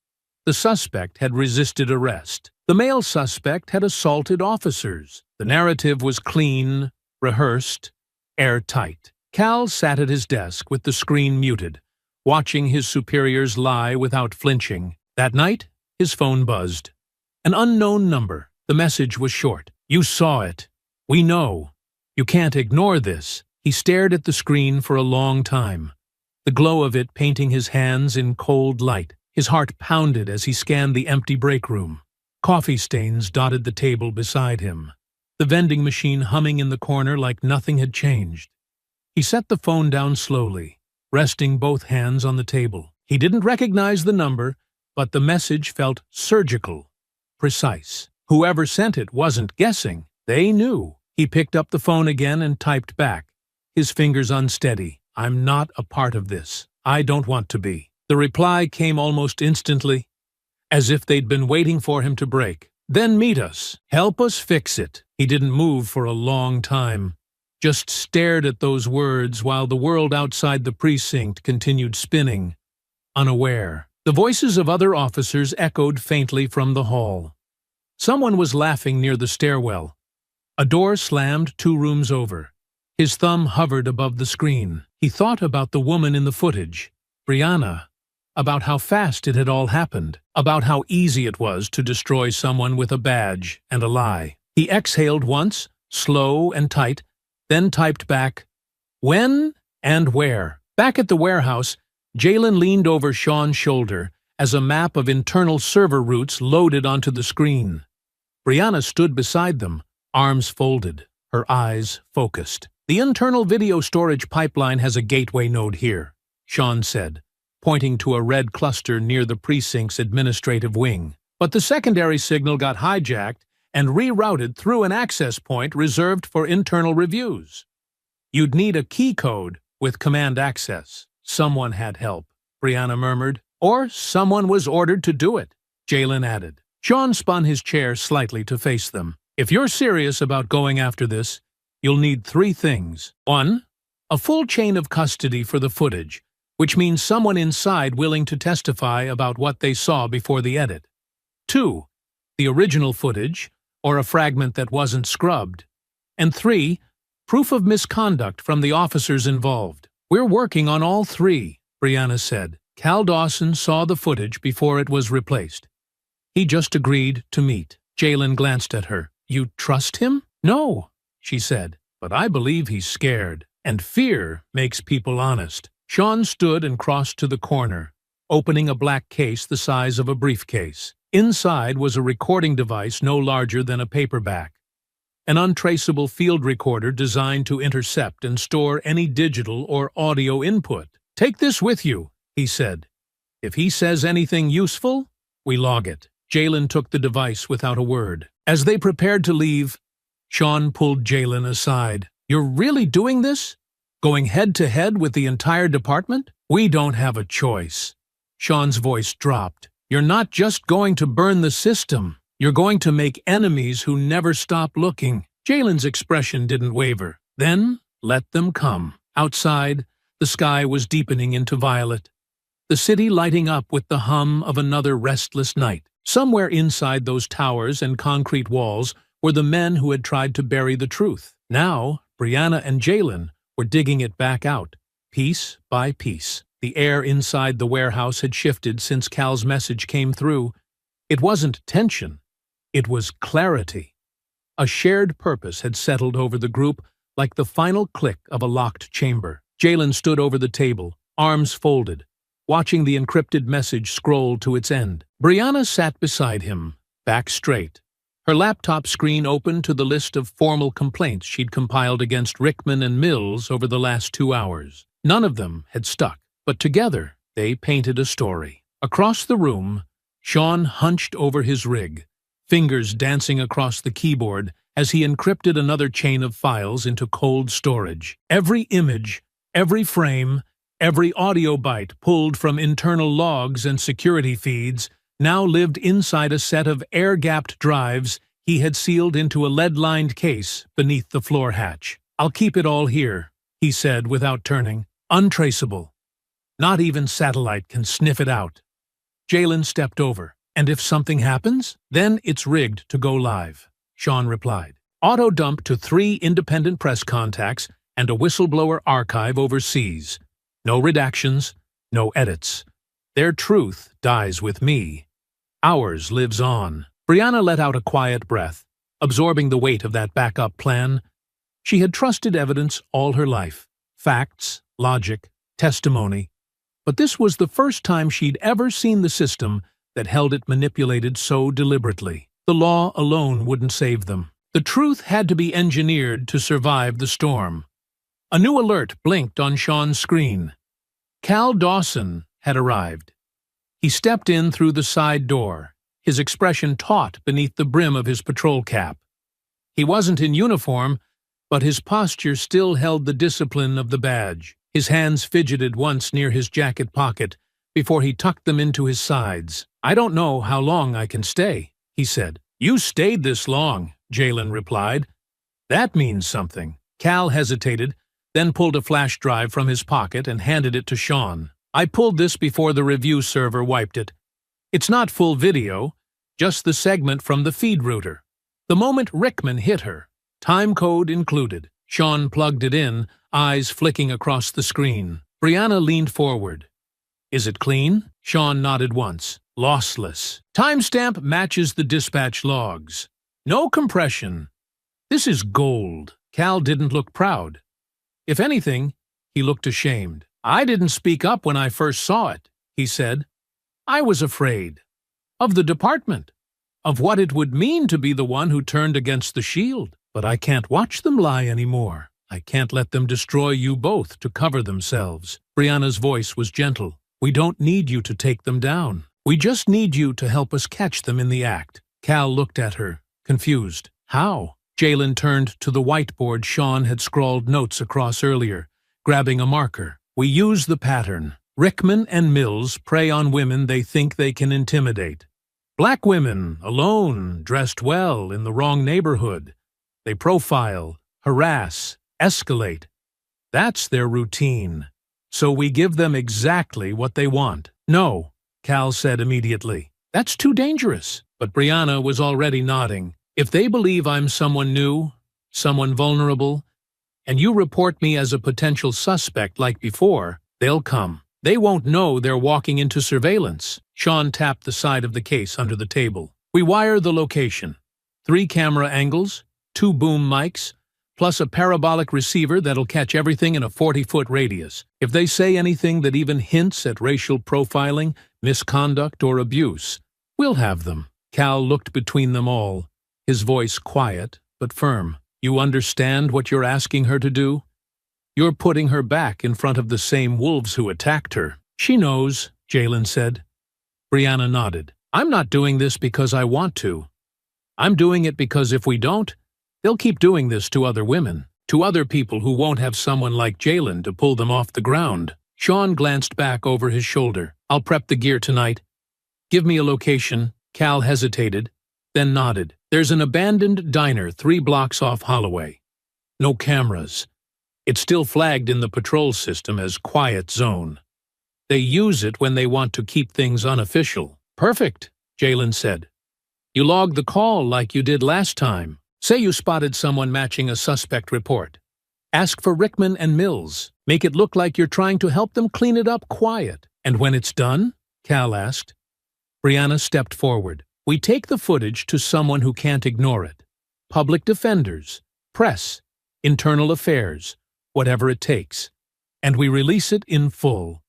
The suspect had resisted arrest. The male suspect had assaulted officers. The narrative was clean, rehearsed, airtight. Cal sat at his desk with the screen muted, watching his superiors lie without flinching. That night, his phone buzzed. An unknown number. The message was short. You saw it. We know. You can't ignore this. He stared at the screen for a long time, the glow of it painting his hands in cold light. His heart pounded as he scanned the empty break room. Coffee stains dotted the table beside him, the vending machine humming in the corner like nothing had changed. He set the phone down slowly, resting both hands on the table. He didn't recognize the number, but the message felt surgical, precise. Whoever sent it wasn't guessing. They knew. He picked up the phone again and typed back, his fingers unsteady. "I'm not a part of this. I don't want to be." The reply came almost instantly, as if they'd been waiting for him to break. "Then meet us. Help us fix it." He didn't move for a long time, just stared at those words while the world outside the precinct continued spinning, unaware. The voices of other officers echoed faintly from the hall. Someone was laughing near the stairwell. A door slammed 2 rooms over. His thumb hovered above the screen. He thought about the woman in the footage, Brianna, about how fast it had all happened, about how easy it was to destroy someone with a badge and a lie. He exhaled once, slow and tight, then typed back, "When and where?" Back at the warehouse, Jalen leaned over Sean's shoulder as a map of internal server routes loaded onto the screen. Brianna stood beside them, arms folded, her eyes focused. "The internal video storage pipeline has a gateway node here," Sean said, pointing to a red cluster near the precinct's administrative wing. "But the secondary signal got hijacked and rerouted through an access point reserved for internal reviews. You'd need a key code with command access." "Someone had help," Brianna murmured. "Or someone was ordered to do it," Jalen added. Sean spun his chair slightly to face them. "If you're serious about going after this, you'll need 3 things. 1, a full chain of custody for the footage, which means someone inside willing to testify about what they saw before the edit. 2, the original footage, or a fragment that wasn't scrubbed. And 3, proof of misconduct from the officers involved." "We're working on all 3, Brianna said. "Cal Dawson saw the footage before it was replaced. He just agreed to meet." Jalen glanced at her. "You trust him?" "No," she said, "but I believe he's scared, and fear makes people honest." Sean stood and crossed to the corner, opening a black case the size of a briefcase. Inside was a recording device no larger than a paperback, an untraceable field recorder designed to intercept and store any digital or audio input. "Take this with you," he said. "If he says anything useful, we log it." Jalen took the device without a word. As they prepared to leave, Sean pulled Jalen aside. "You're really doing this? Going head-to-head with the entire department?" "We don't have a choice." Sean's voice dropped. "You're not just going to burn the system. You're going to make enemies who never stop looking." Jalen's expression didn't waver. "Then let them come." Outside, the sky was deepening into violet, the city lighting up with the hum of another restless night. Somewhere inside those towers and concrete walls were the men who had tried to bury the truth. Now, Brianna and Jalen were digging it back out, piece by piece. The air inside the warehouse had shifted since Cal's message came through. It wasn't tension, it was clarity. A shared purpose had settled over the group like the final click of a locked chamber. Jalen stood over the table, arms folded, watching the encrypted message scroll to its end. Brianna sat beside him, back straight, her laptop screen open to the list of formal complaints she'd compiled against Rickman and Mills over the last 2 hours. None of them had stuck, but together they painted a story. Across the room, Sean hunched over his rig, fingers dancing across the keyboard as he encrypted another chain of files into cold storage. Every image, every frame, every audio byte pulled from internal logs and security feeds now lived inside a set of air-gapped drives he had sealed into a lead-lined case beneath the floor hatch. "I'll keep it all here," he said without turning. "Untraceable. Not even satellite can sniff it out." Jalen stepped over. "And if something happens, then it's rigged to go live," Sean replied. "Auto-dump to 3 independent press contacts and a whistleblower archive overseas. No redactions, no edits. Their truth dies with me. Ours lives on." Brianna let out a quiet breath, absorbing the weight of that backup plan. She had trusted evidence all her life. Facts, logic, testimony. But this was the first time she'd ever seen the system that held it manipulated so deliberately. The law alone wouldn't save them. The truth had to be engineered to survive the storm. A new alert blinked on Sean's screen. Cal Dawson had arrived. He stepped in through the side door, his expression taut beneath the brim of his patrol cap. He wasn't in uniform, but his posture still held the discipline of the badge. His hands fidgeted once near his jacket pocket before he tucked them into his sides. "I don't know how long I can stay," he said. "You stayed this long," Jalen replied. "That means something." Cal hesitated, then pulled a flash drive from his pocket and handed it to Sean. "I pulled this before the review server wiped it. It's not full video, just the segment from the feed router. The moment Rickman hit her, time code included." Sean plugged it in, eyes flicking across the screen. Brianna leaned forward. "Is it clean?" Sean nodded once. "Lossless. Timestamp matches the dispatch logs. No compression. This is gold." Cal didn't look proud. If anything, he looked ashamed. "I didn't speak up when I first saw it," he said. "I was afraid. Of the department. Of what it would mean to be the one who turned against the shield. But I can't watch them lie anymore. I can't let them destroy you both to cover themselves." Brianna's voice was gentle. "We don't need you to take them down. We just need you to help us catch them in the act." Cal looked at her, confused. "How?" Jalen turned to the whiteboard Sean had scrawled notes across earlier, grabbing a marker. "We use the pattern. Rickman and Mills prey on women they think they can intimidate. Black women, alone, dressed well, in the wrong neighborhood. They profile, harass, escalate. That's their routine. So we give them exactly what they want." "No," Cal said immediately. "That's too dangerous." But Brianna was already nodding. "If they believe I'm someone new, someone vulnerable, and you report me as a potential suspect like before, they'll come. They won't know they're walking into surveillance." Sean tapped the side of the case under the table. "We wire the location. 3 camera angles, 2 boom mics, plus a parabolic receiver that'll catch everything in a 40-foot radius. If they say anything that even hints at racial profiling, misconduct, or abuse, we'll have them." Cal looked between them all, his voice quiet but firm. "You understand what you're asking her to do? You're putting her back in front of the same wolves who attacked her." "She knows," Jalen said. Brianna nodded. "I'm not doing this because I want to. I'm doing it because if we don't, they'll keep doing this to other women, to other people who won't have someone like Jalen to pull them off the ground." Sean glanced back over his shoulder. "I'll prep the gear tonight. Give me a location." Cal hesitated, then nodded. "There's an abandoned diner 3 blocks off Holloway. No cameras. It's still flagged in the patrol system as quiet zone. They use it when they want to keep things unofficial." "Perfect," Jalen said. "You log the call like you did last time. Say you spotted someone matching a suspect report. Ask for Rickman and Mills. Make it look like you're trying to help them clean it up quiet." "And when it's done?" Cal asked. Brianna stepped forward. "We take the footage to someone who can't ignore it. Public defenders, press, internal affairs, whatever it takes. And we release it in full,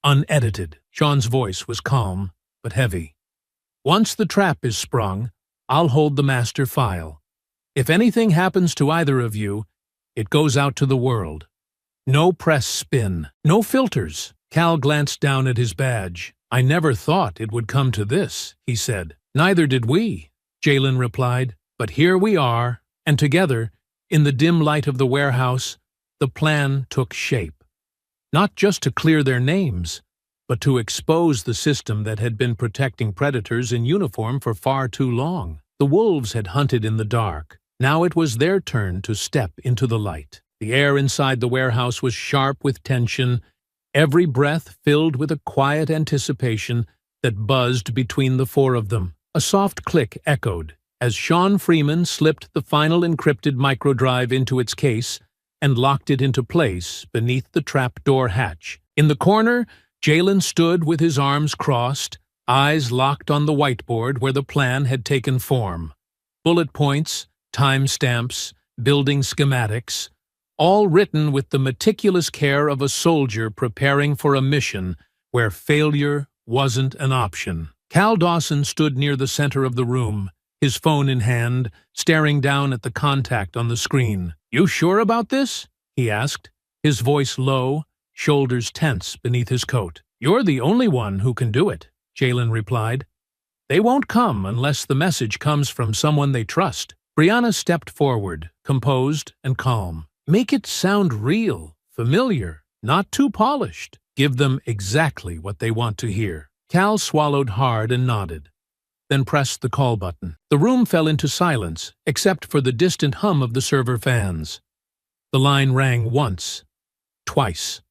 unedited." Sean's voice was calm but heavy. "Once the trap is sprung, I'll hold the master file. If anything happens to either of you, it goes out to the world. No press spin, no filters." Cal glanced down at his badge. "I never thought it would come to this," he said. "Neither did we," Jalen replied. "But here we are, and together, in the dim light of the warehouse, the plan took shape. Not just to clear their names, but to expose the system that had been protecting predators in uniform for far too long. The wolves had hunted in the dark. Now it was their turn to step into the light. The air inside the warehouse was sharp with tension, every breath filled with a quiet anticipation that buzzed between the 4 of them. A soft click echoed as Sean Freeman slipped the final encrypted microdrive into its case and locked it into place beneath the trapdoor hatch. In the corner, Jalen stood with his arms crossed, eyes locked on the whiteboard where the plan had taken form. Bullet points, timestamps, building schematics, all written with the meticulous care of a soldier preparing for a mission where failure wasn't an option. Cal Dawson stood near the center of the room, his phone in hand, staring down at the contact on the screen. "You sure about this?" he asked, his voice low, shoulders tense beneath his coat. "You're the only one who can do it," Jalen replied. They won't come unless the message comes from someone they trust. Brianna stepped forward, composed and calm. Make it sound real, familiar, not too polished. Give them exactly what they want to hear. Cal swallowed hard and nodded, then pressed the call button. The room fell into silence, except for the distant hum of the server fans. The line rang once, twice.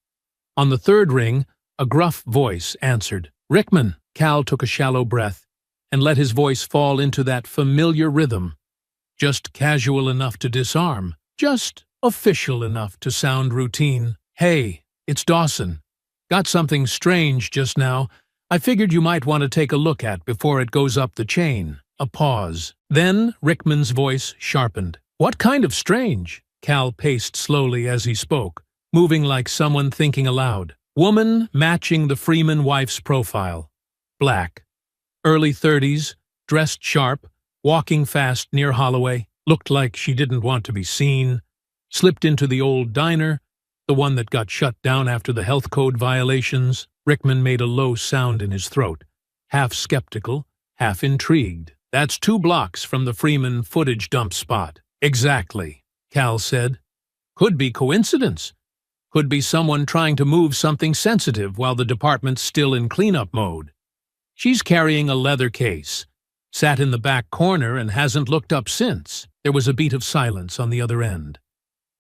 On the third ring, a gruff voice answered. "Rickman." Cal took a shallow breath and let his voice fall into that familiar rhythm. Just casual enough to disarm, just official enough to sound routine. "Hey, it's Dawson. Got something strange just now I figured you might want to take a look at before it goes up the chain." A pause. Then Rickman's voice sharpened. "What kind of strange?" Cal paced slowly as he spoke, moving like someone thinking aloud. "Woman matching the Freeman wife's profile. Black. Early 30s, dressed sharp, walking fast near Holloway. Looked like she didn't want to be seen. Slipped into the old diner, the one that got shut down after the health code violations." Rickman made a low sound in his throat, half skeptical, half intrigued. "That's 2 blocks from the Freeman footage dump spot." "Exactly," Cal said. "Could be coincidence. Could be someone trying to move something sensitive while the department's still in cleanup mode. She's carrying a leather case, sat in the back corner and hasn't looked up since." There was a beat of silence on the other end.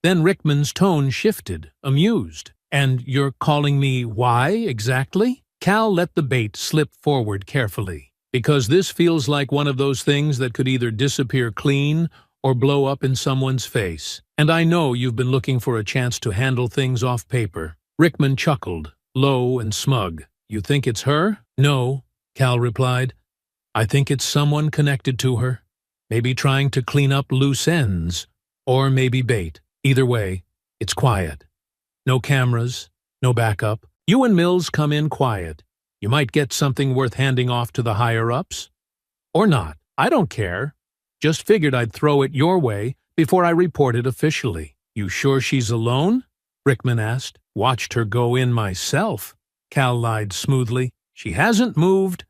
Then Rickman's tone shifted, amused. "And you're calling me why, exactly?" Cal let the bait slip forward carefully. "Because this feels like one of those things that could either disappear clean or blow up in someone's face. And I know you've been looking for a chance to handle things off paper." Rickman chuckled, low and smug. "You think it's her?" "No," Cal replied. "I think it's someone connected to her. Maybe trying to clean up loose ends. Or maybe bait. Either way, it's quiet. No cameras, no backup. You and Mills come in quiet. You might get something worth handing off to the higher-ups. Or not. I don't care. Just figured I'd throw it your way before I report it officially." "You sure she's alone?" Rickman asked. "Watched her go in myself," Cal lied smoothly. "She hasn't moved.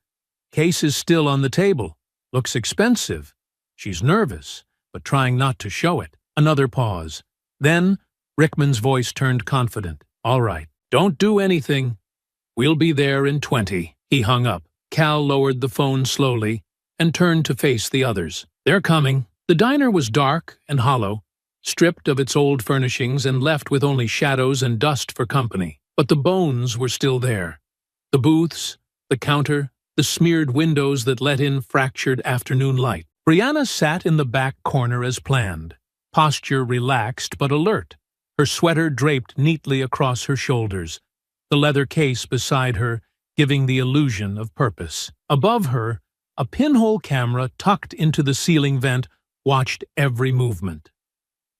Case is still on the table. Looks expensive. She's nervous, but trying not to show it." Another pause. Then Rickman's voice turned confident. "All right, don't do anything. We'll be there in 20. He hung up. Cal lowered the phone slowly and turned to face the others. "They're coming." The diner was dark and hollow, stripped of its old furnishings and left with only shadows and dust for company. But the bones were still there. The booths, the counter, the smeared windows that let in fractured afternoon light. Brianna sat in the back corner as planned, posture relaxed but alert, her sweater draped neatly across her shoulders, the leather case beside her giving the illusion of purpose. Above her, a pinhole camera tucked into the ceiling vent watched every movement.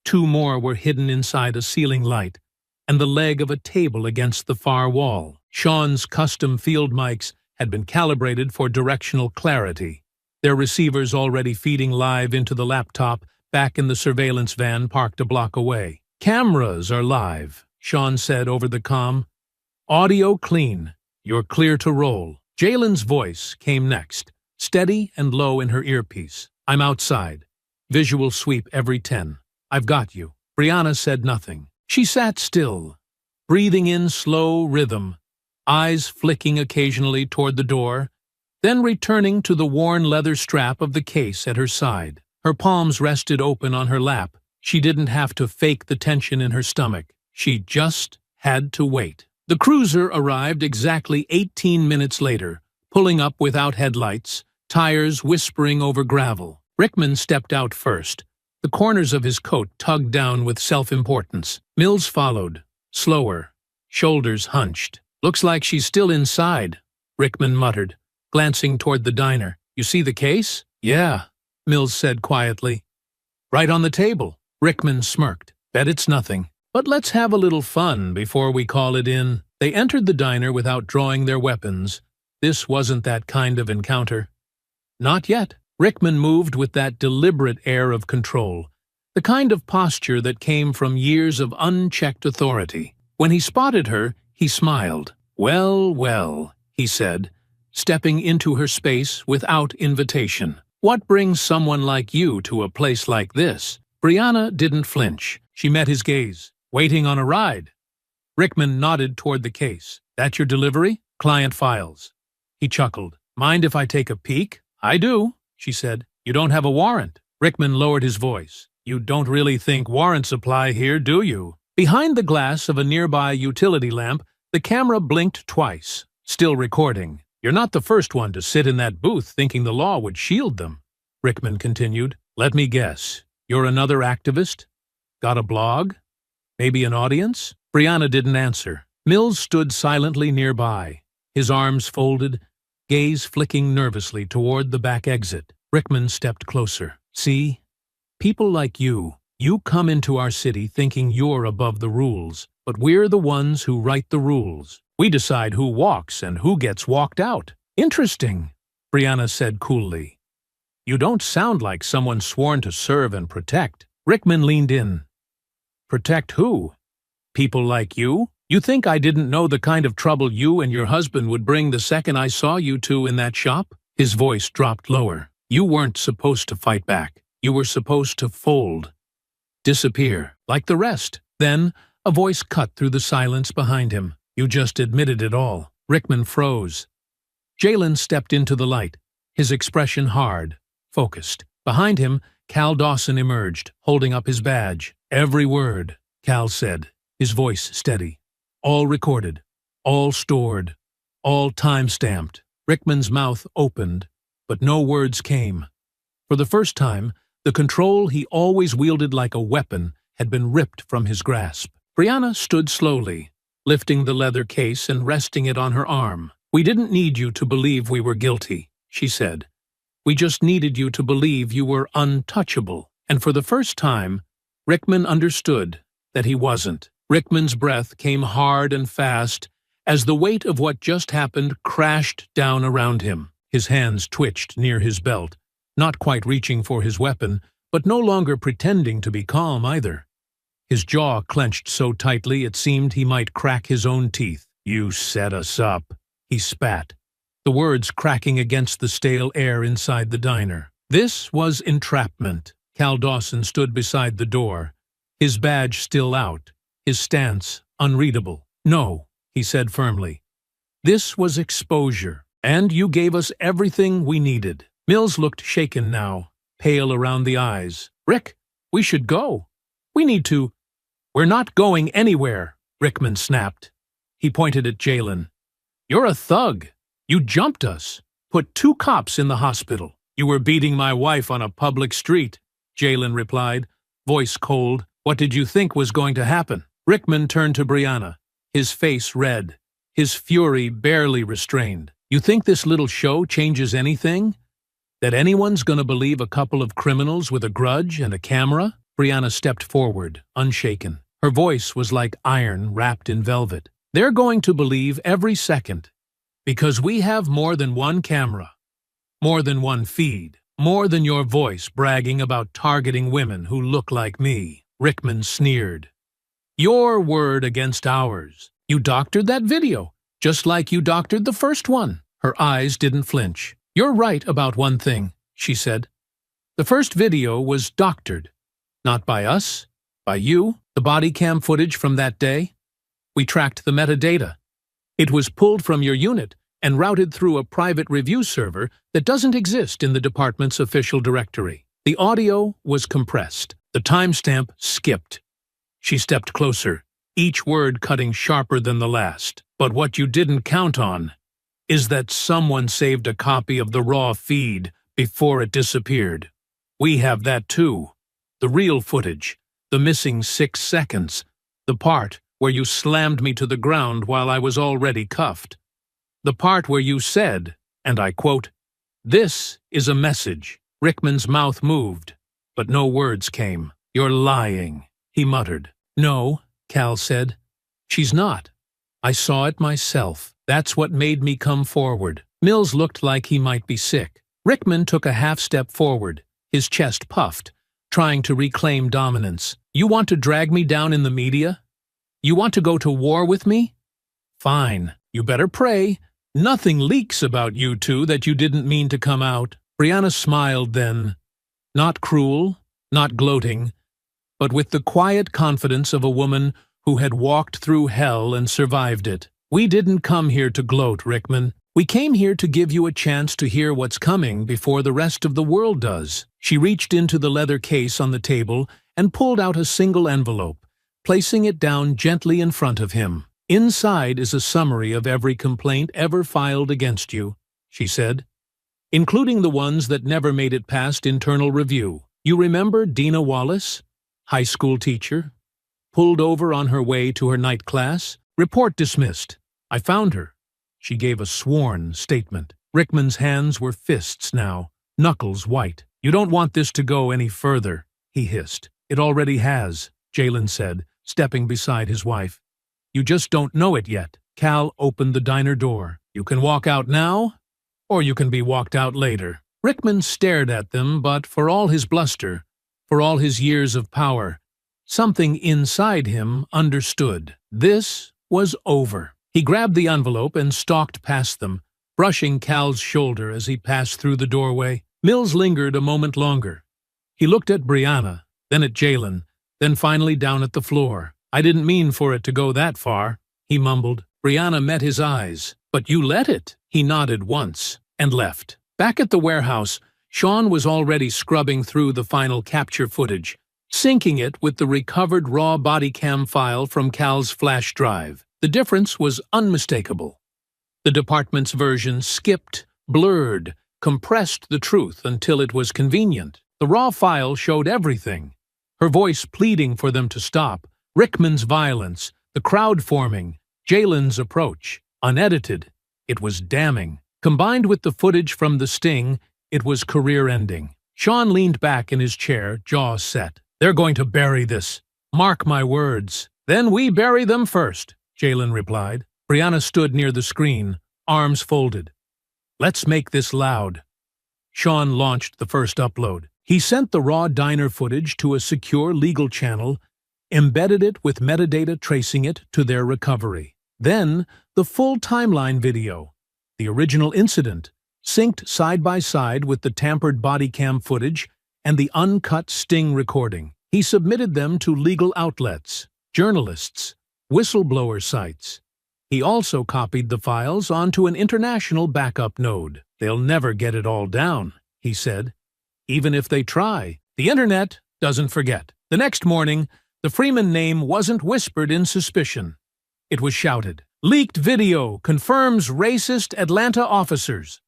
2 more were hidden inside a ceiling light, and the leg of a table against the far wall. Sean's custom field mics had been calibrated for directional clarity, their receivers already feeding live into the laptop back in the surveillance van parked a block away. "Cameras are live," Sean said over the comm. "Audio clean. You're clear to roll." Jalen's voice came next, steady and low in her earpiece. "I'm outside. Visual sweep every 10. I've got you." Brianna said nothing. She sat still, breathing in slow rhythm, eyes flicking occasionally toward the door, then returning to the worn leather strap of the case at her side. Her palms rested open on her lap. She didn't have to fake the tension in her stomach. She just had to wait. The cruiser arrived exactly 18 minutes later, pulling up without headlights, tires whispering over gravel. Rickman stepped out first. The corners of his coat tugged down with self-importance. Mills followed, slower, shoulders hunched. "Looks like she's still inside," Rickman muttered, glancing toward the diner. "You see the case?" "Yeah," Mills said quietly. "Right on the table." Rickman smirked. "Bet it's nothing. But let's have a little fun before we call it in." They entered the diner without drawing their weapons. This wasn't that kind of encounter. Not yet. Rickman moved with that deliberate air of control, the kind of posture that came from years of unchecked authority. When he spotted her, he smiled. "Well, well," he said, stepping into her space without invitation. What brings someone like you to a place like this? Brianna didn't flinch. She met his gaze. Waiting on a ride. Rickman nodded toward the case. That your delivery? Client files. He chuckled. Mind if I take a peek? I do, she said. You don't have a warrant. Rickman lowered his voice. You don't really think warrants apply here, do you? Behind the glass of a nearby utility lamp, the camera blinked twice, still recording. You're not the first one to sit in that booth thinking the law would shield them, Rickman continued. Let me guess. You're another activist? Got a blog? Maybe an audience? Brianna didn't answer. Mills stood silently nearby, his arms folded, gaze flicking nervously toward the back exit. Rickman stepped closer. See? People like you come into our city thinking you're above the rules, but we're the ones who write the rules. We decide who walks and who gets walked out. Interesting, Brianna said coolly. You don't sound like someone sworn to serve and protect. Rickman leaned in. Protect who? People like you? You think I didn't know the kind of trouble you and your husband would bring the second I saw you two in that shop? His voice dropped lower. You weren't supposed to fight back. You were supposed to fold. Disappear, like the rest. Then, a voice cut through the silence behind him. You just admitted it all. Rickman froze. Jalen stepped into the light, his expression hard, focused. Behind him, Cal Dawson emerged, holding up his badge. Every word, Cal said, his voice steady. All recorded, all stored, all time-stamped. Rickman's mouth opened, but no words came. For the first time, the control he always wielded like a weapon had been ripped from his grasp. Brianna stood slowly, lifting the leather case and resting it on her arm. We didn't need you to believe we were guilty, she said. We just needed you to believe you were untouchable. And for the first time, Rickman understood that he wasn't. Rickman's breath came hard and fast as the weight of what just happened crashed down around him. His hands twitched near his belt, not quite reaching for his weapon, but no longer pretending to be calm either. His jaw clenched so tightly it seemed he might crack his own teeth. You set us up, he spat, the words cracking against the stale air inside the diner. This was entrapment. Cal Dawson stood beside the door, his badge still out, his stance unreadable. No, he said firmly. This was exposure. And you gave us everything we needed. Mills looked shaken now, pale around the eyes. Rick, we should go. We need to. We're not going anywhere, Rickman snapped. He pointed at Jalen. You're a thug. You jumped us. Put 2 cops in the hospital. You were beating my wife on a public street, Jalen replied, voice cold. What did you think was going to happen? Rickman turned to Brianna, his face red, his fury barely restrained. You think this little show changes anything? That anyone's gonna believe a couple of criminals with a grudge and a camera? Brianna stepped forward, unshaken. Her voice was like iron wrapped in velvet. They're going to believe every second. Because we have more than one camera. More than one feed. More than your voice bragging about targeting women who look like me. Rickman sneered. Your word against ours. You doctored that video. Just like you doctored the first one. Her eyes didn't flinch. You're right about one thing, she said. The first video was doctored. Not by us, by you. The body cam footage from that day. We tracked the metadata. It was pulled from your unit and routed through a private review server that doesn't exist in the department's official directory. The audio was compressed. The timestamp skipped. She stepped closer, each word cutting sharper than the last. But what you didn't count on is that someone saved a copy of the raw feed before it disappeared. We have that too. The real footage, the missing 6 seconds, the part where you slammed me to the ground while I was already cuffed. The part where you said, and I quote, "This is a message." Rickman's mouth moved, but no words came. You're lying, he muttered. No, Cal said. She's not. I saw it myself. That's what made me come forward. Mills looked like he might be sick. Rickman took a half-step forward, his chest puffed, trying to reclaim dominance. You want to drag me down in the media? You want to go to war with me? Fine. You better pray Nothing leaks about you two that you didn't mean to come out. Brianna smiled then, not cruel, not gloating, but with the quiet confidence of a woman who had walked through hell and survived it. We didn't come here to gloat, Rickman. We came here to give you a chance to hear what's coming before the rest of the world does. She reached into the leather case on the table and pulled out a single envelope, placing it down gently in front of him. Inside is a summary of every complaint ever filed against you, she said, including the ones that never made it past internal review. You remember Dina Wallace, high school teacher, pulled over on her way to her night class? Report dismissed. I found her. She gave a sworn statement. Rickman's hands were fists now, knuckles white. You don't want this to go any further, he hissed. It already has, Jalen said, stepping beside his wife. You just don't know it yet. Cal opened the diner door. You can walk out now, or you can be walked out later. Rickman stared at them, but for all his bluster, for all his years of power, something inside him understood. This was over. He grabbed the envelope and stalked past them, brushing Cal's shoulder as he passed through the doorway. Mills lingered a moment longer. He looked at Brianna, then at Jalen, then finally down at the floor. I didn't mean for it to go that far, he mumbled. Brianna met his eyes. But you let it. He nodded once and left. Back at the warehouse, Sean was already scrubbing through the final capture footage, syncing it with the recovered raw body cam file from Cal's flash drive. The difference was unmistakable. The department's version skipped, blurred, compressed the truth until it was convenient. The raw file showed everything. Her voice pleading for them to stop, Rickman's violence, the crowd forming, Jalen's approach. Unedited, it was damning. Combined with the footage from the sting, it was career-ending. Sean leaned back in his chair, jaw set. They're going to bury this. Mark my words. Then we bury them first, Jalen replied. Brianna stood near the screen, arms folded. Let's make this loud. Sean launched the first upload. He sent the raw diner footage to a secure legal channel, embedded it with metadata tracing it to their recovery. Then, the full timeline video, the original incident, synced side by side with the tampered body cam footage and the uncut sting recording. He submitted them to legal outlets, journalists, whistleblower sites. He also copied the files onto an international backup node. They'll never get it all down, he said. Even if they try, the internet doesn't forget. The next morning, the Freeman name wasn't whispered in suspicion. It was shouted. Leaked video confirms racist Atlanta officers.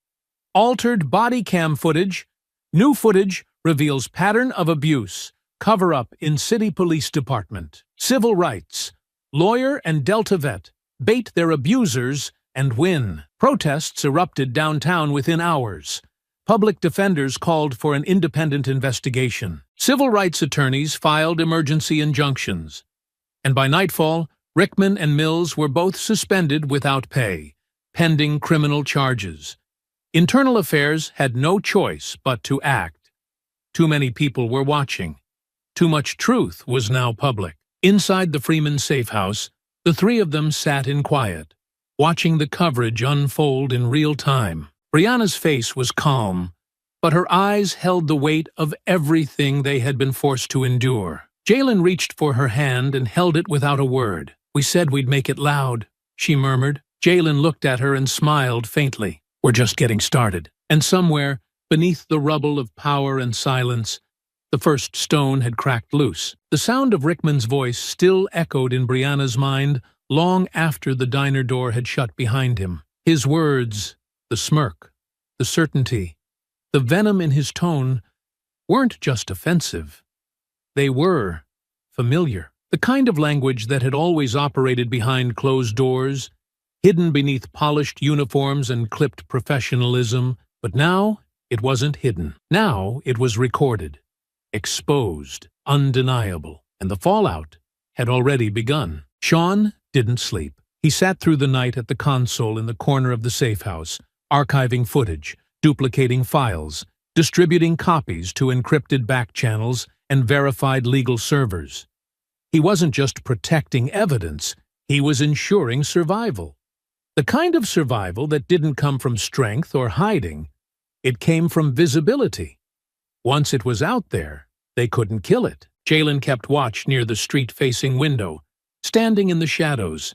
Altered body cam footage. New footage reveals pattern of abuse. Cover-up in city police department. Civil rights. Lawyer and Delta vet bait their abusers and win. Protests erupted downtown within hours. Public defenders called for an independent investigation. Civil rights attorneys filed emergency injunctions. And by nightfall, Rickman and Mills were both suspended without pay, pending criminal charges. Internal Affairs had no choice but to act. Too many people were watching. Too much truth was now public. Inside the Freeman safe house, the three of them sat in quiet, watching the coverage unfold in real time. Brianna's face was calm, but her eyes held the weight of everything they had been forced to endure. Jalen reached for her hand and held it without a word. We said we'd make it loud, she murmured. Jalen looked at her and smiled faintly. We're just getting started. And somewhere, beneath the rubble of power and silence, the first stone had cracked loose. The sound of Rickman's voice still echoed in Brianna's mind long after the diner door had shut behind him. His words, the smirk, the certainty, the venom in his tone, weren't just offensive. They were familiar. The kind of language that had always operated behind closed doors, hidden beneath polished uniforms and clipped professionalism, but now it wasn't hidden. Now it was recorded, exposed, undeniable, and the fallout had already begun. Sean didn't sleep. He sat through the night at the console in the corner of the safe house, archiving footage, duplicating files, distributing copies to encrypted back channels and verified legal servers. He wasn't just protecting evidence, he was ensuring survival. The kind of survival that didn't come from strength or hiding. It came from visibility. Once it was out there, they couldn't kill it. Jalen kept watch near the street-facing window, standing in the shadows,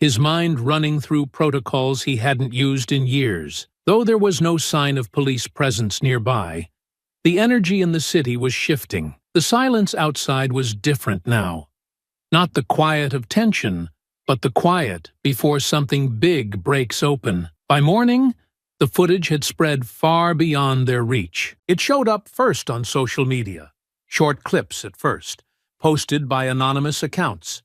his mind running through protocols he hadn't used in years. Though there was no sign of police presence nearby, the energy in the city was shifting. The silence outside was different now. Not the quiet of tension, but the quiet before something big breaks open. By morning, the footage had spread far beyond their reach. It showed up first on social media, short clips at first, posted by anonymous accounts.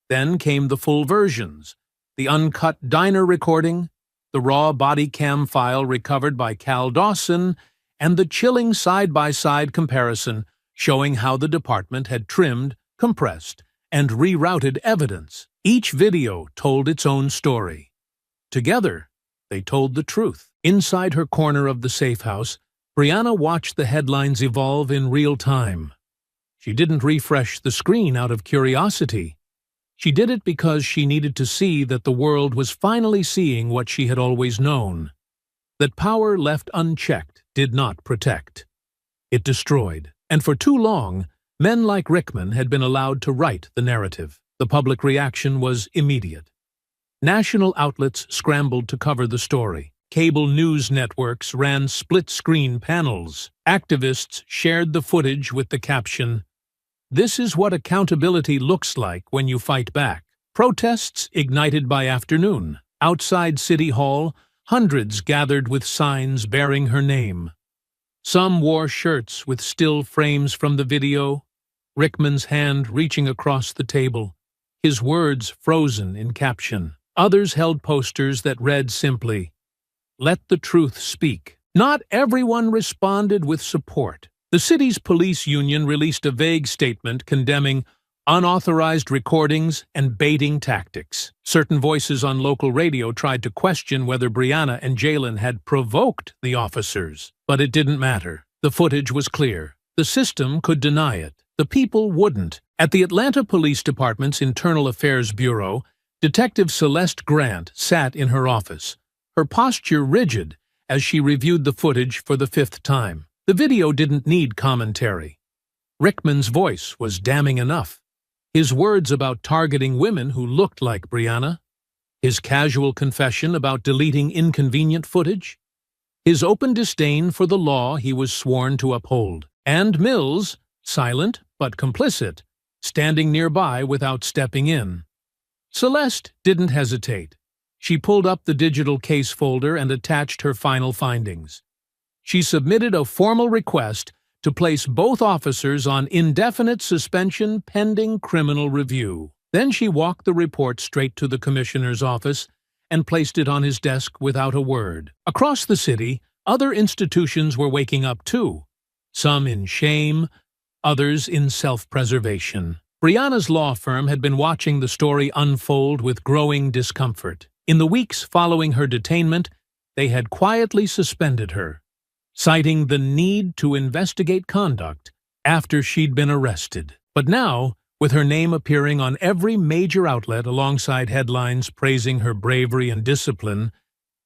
Then came the full versions, the uncut diner recording, the raw body cam file recovered by Cal Dawson, and the chilling side-by-side comparison showing how the department had trimmed, compressed, and rerouted evidence. Each video told its own story. Together, they told the truth. Inside her corner of the safe house, Brianna watched the headlines evolve in real time. She didn't refresh the screen out of curiosity. She did it because she needed to see that the world was finally seeing what she had always known. That power left unchecked did not protect. It destroyed. And for too long, men like Rickman had been allowed to write the narrative. The public reaction was immediate. National outlets scrambled to cover the story. Cable news networks ran split-screen panels. Activists shared the footage with the caption, "This is what accountability looks like when you fight back." Protests ignited by afternoon. Outside City Hall, hundreds gathered with signs bearing her name. Some wore shirts with still frames from the video, Rickman's hand reaching across the table, his words frozen in caption. Others held posters that read simply, "Let the truth speak." Not everyone responded with support. The city's police union released a vague statement condemning unauthorized recordings and baiting tactics. Certain voices on local radio tried to question whether Brianna and Jalen had provoked the officers. But it didn't matter. The footage was clear. The system could deny it. The people wouldn't. At the Atlanta Police Department's Internal Affairs Bureau, Detective Celeste Grant sat in her office, her posture rigid as she reviewed the footage for the 5th time. The video didn't need commentary. Rickman's voice was damning enough. His words about targeting women who looked like Brianna, his casual confession about deleting inconvenient footage, his open disdain for the law he was sworn to uphold, and Mills, silent but complicit, standing nearby without stepping in. Celeste didn't hesitate. She pulled up the digital case folder and attached her final findings. She submitted a formal request to place both officers on indefinite suspension pending criminal review. Then she walked the report straight to the commissioner's office and placed it on his desk without a word. Across the city, other institutions were waking up too, some in shame, others in self-preservation. Brianna's law firm had been watching the story unfold with growing discomfort. In the weeks following her detainment, they had quietly suspended her, citing the need to investigate conduct after she'd been arrested. But now, with her name appearing on every major outlet alongside headlines praising her bravery and discipline,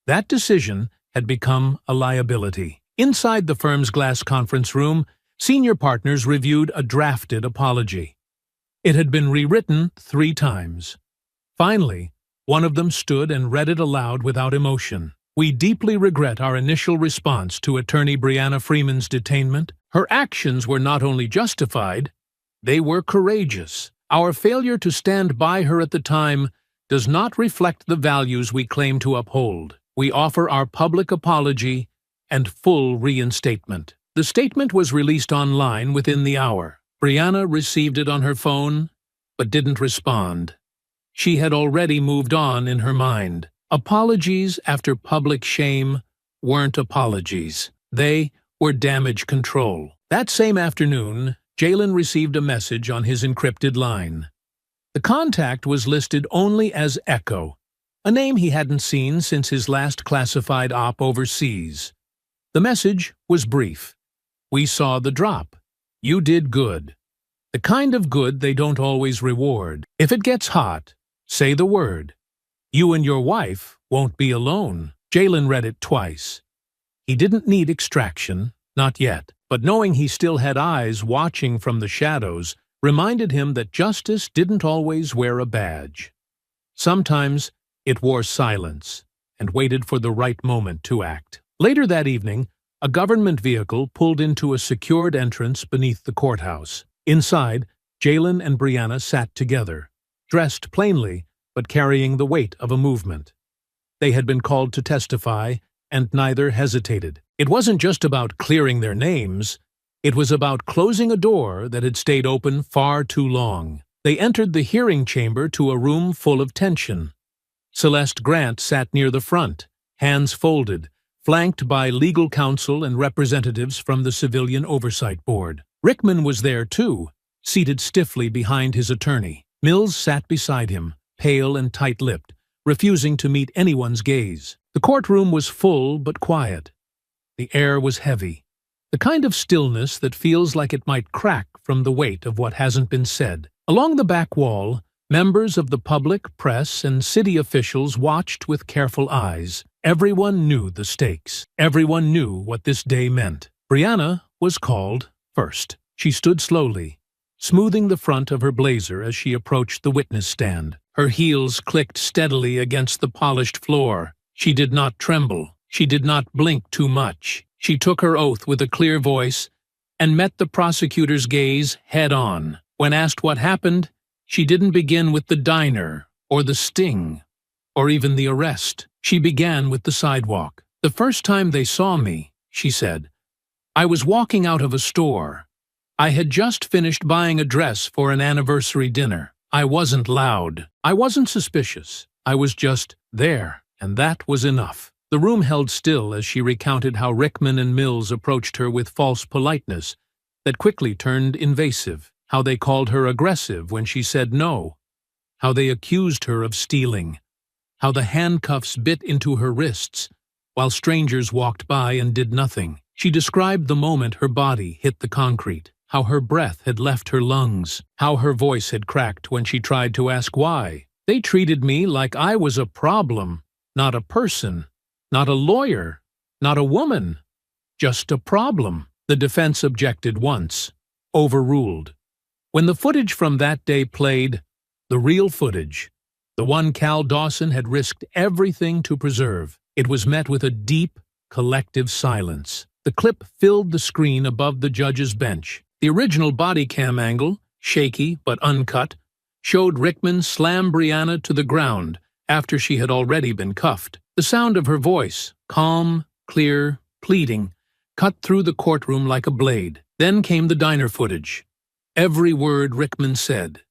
that decision had become a liability. Inside the firm's glass conference room, senior partners reviewed a drafted apology. It had been rewritten 3 times. Finally, one of them stood and read it aloud without emotion. "We deeply regret our initial response to attorney Brianna Freeman's detainment. Her actions were not only justified, they were courageous. Our failure to stand by her at the time does not reflect the values we claim to uphold. We offer our public apology and full reinstatement." The statement was released online within the hour. Brianna received it on her phone, but didn't respond. She had already moved on in her mind. Apologies after public shame weren't apologies. They were damage control. That same afternoon, Jalen received a message on his encrypted line. The contact was listed only as Echo, a name he hadn't seen since his last classified op overseas. The message was brief. "We saw the drop. You did good. The kind of good they don't always reward. If it gets hot, say the word. You and your wife won't be alone. Jalen read it twice. He didn't need extraction, not yet, but knowing he still had eyes watching from the shadows reminded him that justice didn't always wear a badge. Sometimes it wore silence and waited for the right moment to act. Later that evening, a government vehicle pulled into a secured entrance beneath the courthouse. Inside, Jalen and Brianna sat together, dressed plainly but carrying the weight of a movement. They had been called to testify, and neither hesitated. It wasn't just about clearing their names. It was about closing a door that had stayed open far too long. They entered the hearing chamber to a room full of tension. Celeste Grant sat near the front, hands folded, flanked by legal counsel and representatives from the Civilian Oversight Board. Rickman was there too, seated stiffly behind his attorney. Mills sat beside him, pale and tight-lipped, refusing to meet anyone's gaze. The courtroom was full but quiet. The air was heavy, the kind of stillness that feels like it might crack from the weight of what hasn't been said. Along the back wall, members of the public, press, and city officials watched with careful eyes. Everyone knew the stakes. Everyone knew what this day meant. Brianna was called first. She stood slowly, smoothing the front of her blazer as she approached the witness stand. Her heels clicked steadily against the polished floor. She did not tremble. She did not blink too much. She took her oath with a clear voice and met the prosecutor's gaze head-on. When asked what happened, she didn't begin with the diner, or the sting, or even the arrest. She began with the sidewalk. "The first time they saw me," she said, "I was walking out of a store. I had just finished buying a dress for an anniversary dinner. I wasn't loud. I wasn't suspicious. I was just there, and that was enough." The room held still as she recounted how Rickman and Mills approached her with false politeness that quickly turned invasive, how they called her aggressive when she said no, how they accused her of stealing, how the handcuffs bit into her wrists while strangers walked by and did nothing. She described the moment her body hit the concrete, how her breath had left her lungs, how her voice had cracked when she tried to ask why. "They treated me like I was a problem, not a person, not a lawyer, not a woman, just a problem." The defense objected once, overruled. When the footage from that day played, the real footage, the one Cal Dawson had risked everything to preserve, it was met with a deep, collective silence. The clip filled the screen above the judge's bench. The original body cam angle, shaky but uncut, showed Rickman slam Brianna to the ground after she had already been cuffed. The sound of her voice, calm, clear, pleading, cut through the courtroom like a blade. Then came the diner footage. Every word Rickman said,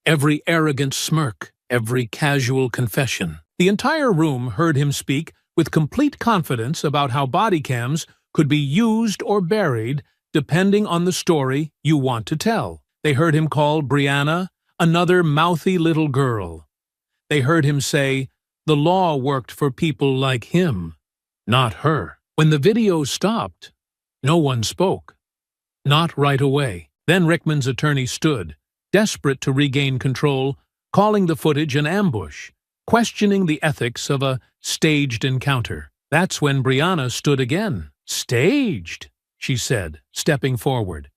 every arrogant smirk, every casual confession. The entire room heard him speak with complete confidence about how body cams could be used or buried depending on the story you want to tell. They heard him call Brianna another mouthy little girl. They heard him say, the law worked for people like him, not her. When the video stopped, no one spoke. Not right away. Then Rickman's attorney stood, desperate to regain control, calling the footage an ambush, questioning the ethics of a staged encounter. That's when Brianna stood again. "Staged," she said, stepping forward.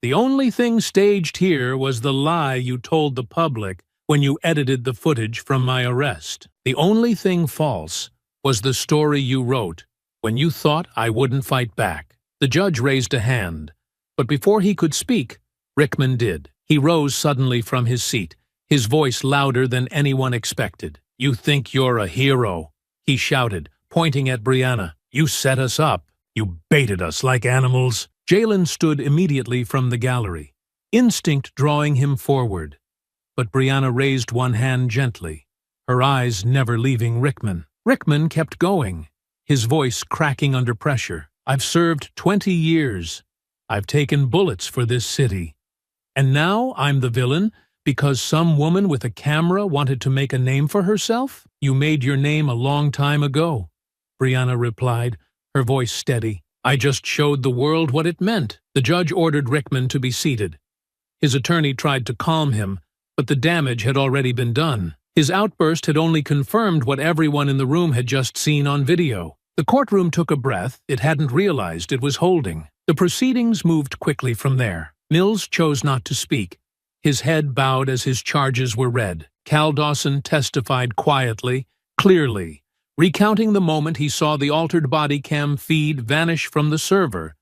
"The only thing staged here was the lie you told the public when you edited the footage from my arrest. The only thing false was the story you wrote when you thought I wouldn't fight back." The judge raised a hand, but before he could speak, Rickman did. He rose suddenly from his seat, his voice louder than anyone expected. "You think you're a hero," he shouted, pointing at Brianna. "You set us up. You baited us like animals." Jalen stood immediately from the gallery, instinct drawing him forward. But Brianna raised one hand gently, her eyes never leaving Rickman. Rickman kept going, his voice cracking under pressure. "I've served 20 years. I've taken bullets for this city. And now I'm the villain because some woman with a camera wanted to make a name for herself? You made your name a long time ago," Brianna replied, her voice steady. "I just showed the world what it meant." The judge ordered Rickman to be seated. His attorney tried to calm him, but the damage had already been done. His outburst had only confirmed what everyone in the room had just seen on video. The courtroom took a breath it hadn't realized it was holding. The proceedings moved quickly from there. Mills chose not to speak. His head bowed as his charges were read. Cal Dawson testified quietly, clearly, recounting the moment he saw the altered body cam feed vanish from the server,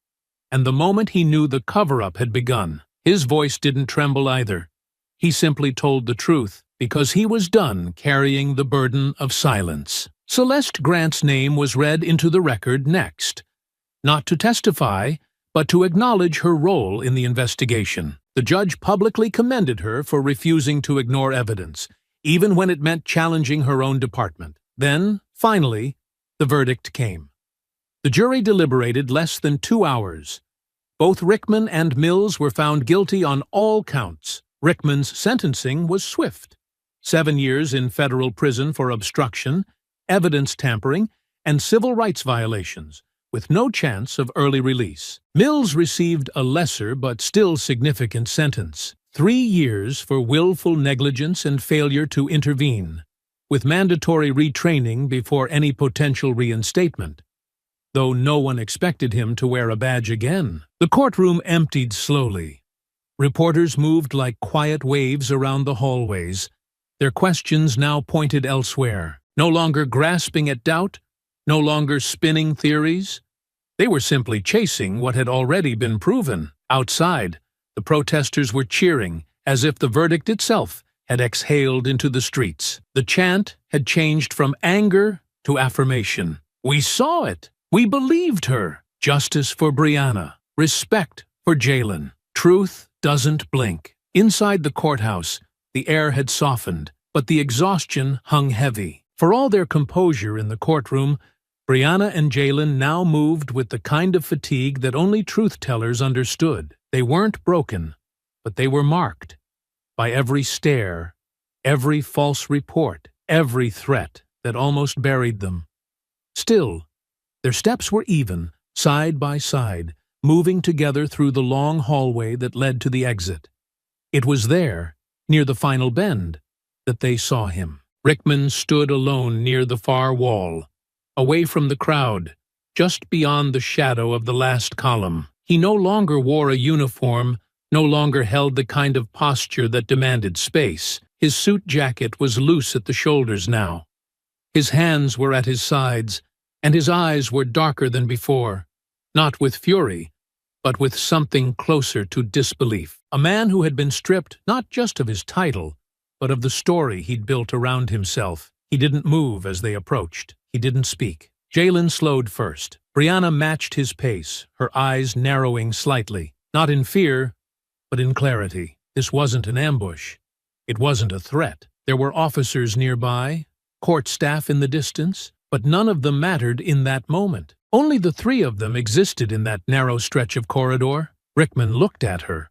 and the moment he knew the cover-up had begun. His voice didn't tremble either. He simply told the truth, because he was done carrying the burden of silence. Celeste Grant's name was read into the record next, not to testify, but to acknowledge her role in the investigation. The judge publicly commended her for refusing to ignore evidence, even when it meant challenging her own department. Then, finally, the verdict came. The jury deliberated less than 2 hours. Both Rickman and Mills were found guilty on all counts. Rickman's sentencing was swift. 7 years in federal prison for obstruction, evidence tampering, and civil rights violations, with no chance of early release. Mills received a lesser but still significant sentence, 3 years for willful negligence and failure to intervene, with mandatory retraining before any potential reinstatement, though no one expected him to wear a badge again. The courtroom emptied slowly. Reporters moved like quiet waves around the hallways, their questions now pointed elsewhere, no longer grasping at doubt, no longer spinning theories. They were simply chasing what had already been proven. Outside, the protesters were cheering, as if the verdict itself had exhaled into the streets. The chant had changed from anger to affirmation. We saw it. We believed her. Justice for Brianna. Respect for Jaylen. Truth doesn't blink. Inside the courthouse, the air had softened, but the exhaustion hung heavy. For all their composure in the courtroom, Brianna and Jaylen now moved with the kind of fatigue that only truth-tellers understood. They weren't broken, but they were marked by every stare, every false report, every threat that almost buried them. Still, their steps were even, side by side, moving together through the long hallway that led to the exit. It was there, near the final bend, that they saw him. Rickman stood alone near the far wall, away from the crowd, just beyond the shadow of the last column. He no longer wore a uniform, no longer held the kind of posture that demanded space. His suit jacket was loose at the shoulders now. His hands were at his sides, and his eyes were darker than before, not with fury, but with something closer to disbelief. A man who had been stripped not just of his title, but of the story he'd built around himself. He didn't move as they approached. He didn't speak. Jaylen slowed first. Brianna matched his pace, her eyes narrowing slightly, not in fear, but in clarity. This wasn't an ambush. It wasn't a threat. There were officers nearby, court staff in the distance, but none of them mattered in that moment. Only the three of them existed in that narrow stretch of corridor. Rickman looked at her,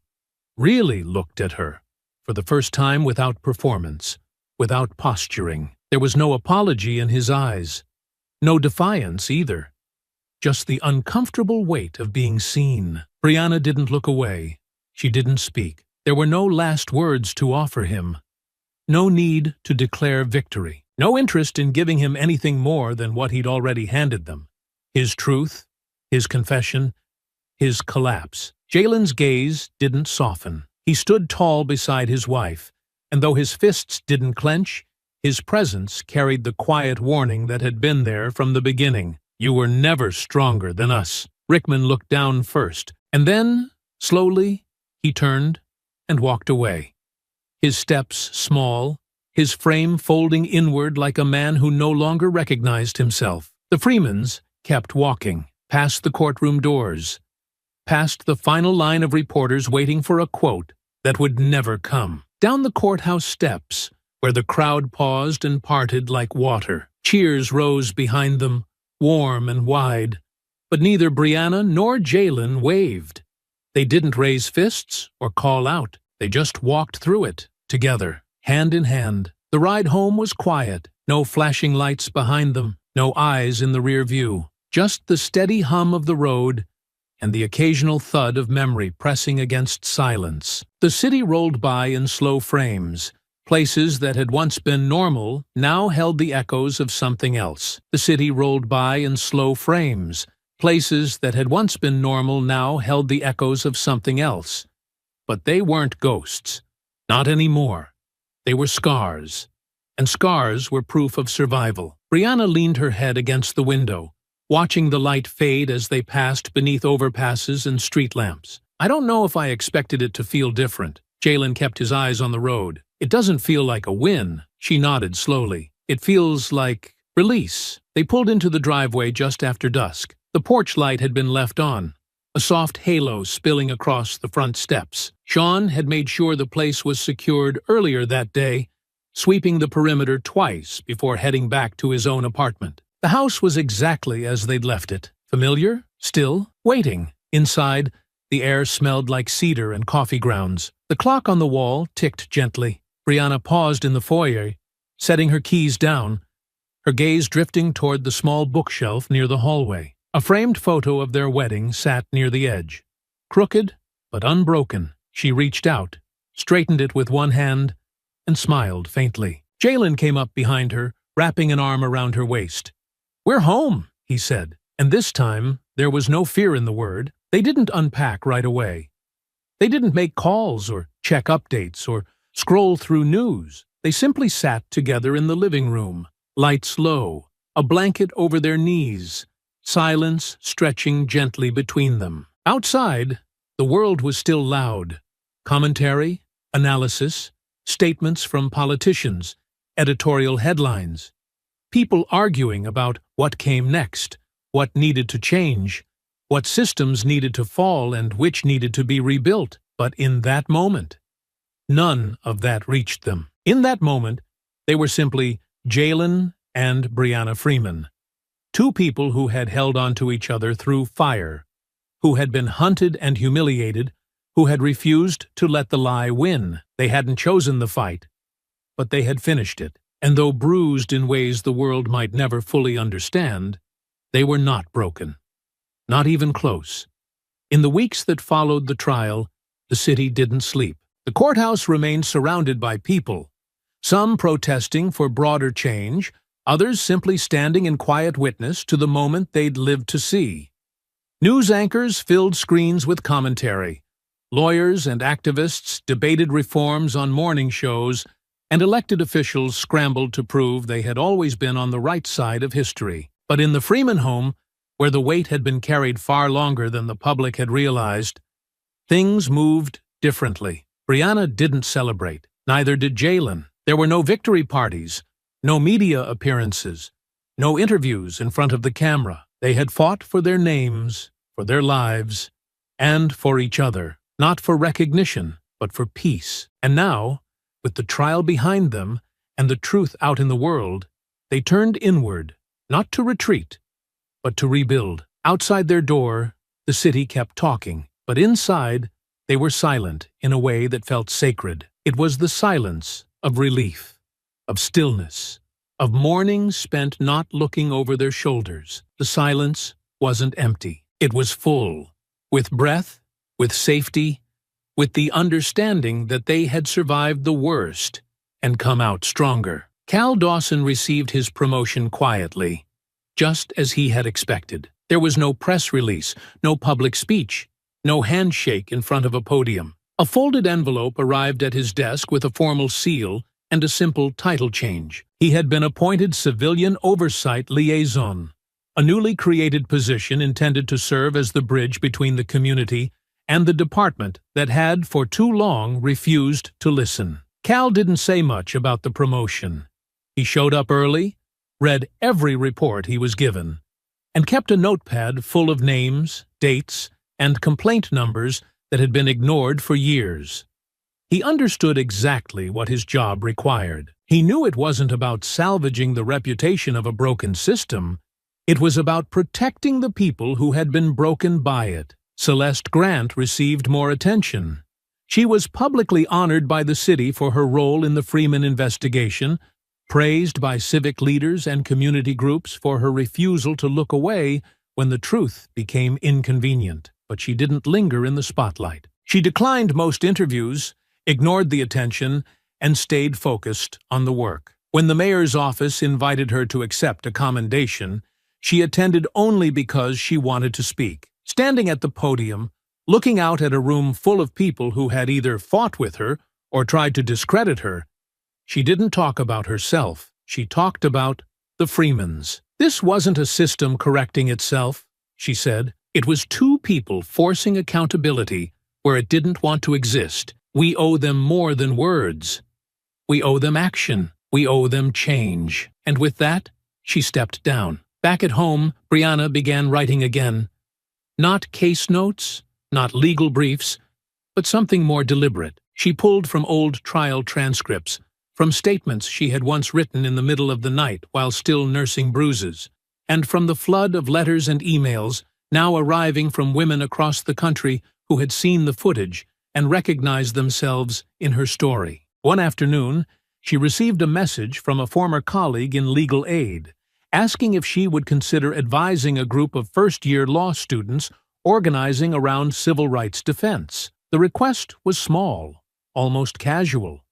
really looked at her, for the first time without performance, without posturing. There was no apology in his eyes, no defiance either, just the uncomfortable weight of being seen. Brianna didn't look away. She didn't speak. There were no last words to offer him, no need to declare victory, no interest in giving him anything more than what he'd already handed them. His truth, his confession, his collapse. Jaylen's gaze didn't soften. He stood tall beside his wife, and though his fists didn't clench, his presence carried the quiet warning that had been there from the beginning. You were never stronger than us. Rickman looked down first, and then, slowly, he turned and walked away. His steps small, his frame folding inward like a man who no longer recognized himself. The Freemans kept walking, past the courtroom doors, past the final line of reporters waiting for a quote that would never come, down the courthouse steps, where the crowd paused and parted like water. Cheers rose behind them, warm and wide, but neither Brianna nor Jaylen waved. They didn't raise fists or call out. They just walked through it, together, hand in hand. The ride home was quiet, no flashing lights behind them, no eyes in the rear view, just the steady hum of the road and the occasional thud of memory pressing against silence. The city rolled by in slow frames, Places that had once been normal now held the echoes of something else. The city rolled by in slow frames. Places that had once been normal now held the echoes of something else. But they weren't ghosts. Not anymore. They were scars. And scars were proof of survival. Brianna leaned her head against the window, watching the light fade as they passed beneath overpasses and street lamps. I don't know if I expected it to feel different. Jalen kept his eyes on the road. It doesn't feel like a win. She nodded slowly. It feels like release. They pulled into the driveway just after dusk. The porch light had been left on, a soft halo spilling across the front steps. Sean had made sure the place was secured earlier that day, sweeping the perimeter twice before heading back to his own apartment. The house was exactly as they'd left it. Familiar, still, waiting. Inside, the air smelled like cedar and coffee grounds. The clock on the wall ticked gently. Brianna paused in the foyer, setting her keys down, her gaze drifting toward the small bookshelf near the hallway. A framed photo of their wedding sat near the edge. Crooked, but unbroken, she reached out, straightened it with one hand, and smiled faintly. Jalen came up behind her, wrapping an arm around her waist. "We're home," he said, and this time there was no fear in the word. They didn't unpack right away. They didn't make calls or check updates or scroll through news. They simply sat together in the living room, lights low, a blanket over their knees, silence stretching gently between them. Outside, the world was still loud. Commentary, analysis, statements from politicians, editorial headlines. People arguing about what came next, what needed to change, what systems needed to fall and which needed to be rebuilt. But in that moment, none of that reached them. In that moment, they were simply Jalen and Brianna Freeman, two people who had held on to each other through fire, who had been hunted and humiliated, who had refused to let the lie win. They hadn't chosen the fight, but they had finished it. And though bruised in ways the world might never fully understand, they were not broken. Not even close. In the weeks that followed the trial, the city didn't sleep. The courthouse remained surrounded by people, some protesting for broader change, others simply standing in quiet witness to the moment they'd lived to see. News anchors filled screens with commentary. Lawyers and activists debated reforms on morning shows, and elected officials scrambled to prove they had always been on the right side of history. But in the Freeman home, where the weight had been carried far longer than the public had realized, things moved differently. Brianna didn't celebrate. Neither did Jalen. There were no victory parties, no media appearances, no interviews in front of the camera. They had fought for their names, for their lives, and for each other. Not for recognition, but for peace. And now, with the trial behind them and the truth out in the world, they turned inward, not to retreat, but to rebuild. Outside their door, the city kept talking, but inside, they were silent in a way that felt sacred. It was the silence of relief, of stillness, of mourning spent not looking over their shoulders. The silence wasn't empty. It was full, with breath, with safety, with the understanding that they had survived the worst and come out stronger. Cal Dawson received his promotion quietly, just as he had expected. There was no press release, no public speech, no handshake in front of a podium. A folded envelope arrived at his desk with a formal seal and a simple title change. He had been appointed Civilian Oversight Liaison, a newly created position intended to serve as the bridge between the community and the department that had for too long refused to listen. Cal didn't say much about the promotion. He showed up early, read every report he was given, and kept a notepad full of names, dates, and complaint numbers that had been ignored for years. He understood exactly what his job required. He knew it wasn't about salvaging the reputation of a broken system. It was about protecting the people who had been broken by it. Celeste Grant received more attention. She was publicly honored by the city for her role in the Freeman investigation, praised by civic leaders and community groups for her refusal to look away when the truth became inconvenient. But she didn't linger in the spotlight. She declined most interviews, ignored the attention, and stayed focused on the work. When the mayor's office invited her to accept a commendation, she attended only because she wanted to speak. Standing at the podium, looking out at a room full of people who had either fought with her or tried to discredit her, she didn't talk about herself. She talked about the Freemans. "This wasn't a system correcting itself," she said. "It was two people forcing accountability where it didn't want to exist. We owe them more than words. We owe them action. We owe them change." And with that, she stepped down. Back at home, Brianna began writing again. Not case notes, not legal briefs, but something more deliberate. She pulled from old trial transcripts, from statements she had once written in the middle of the night while still nursing bruises, and from the flood of letters and emails now arriving from women across the country who had seen the footage and recognized themselves in her story. One afternoon, she received a message from a former colleague in legal aid, asking if she would consider advising a group of first-year law students organizing around civil rights defense. The request was small, almost casual.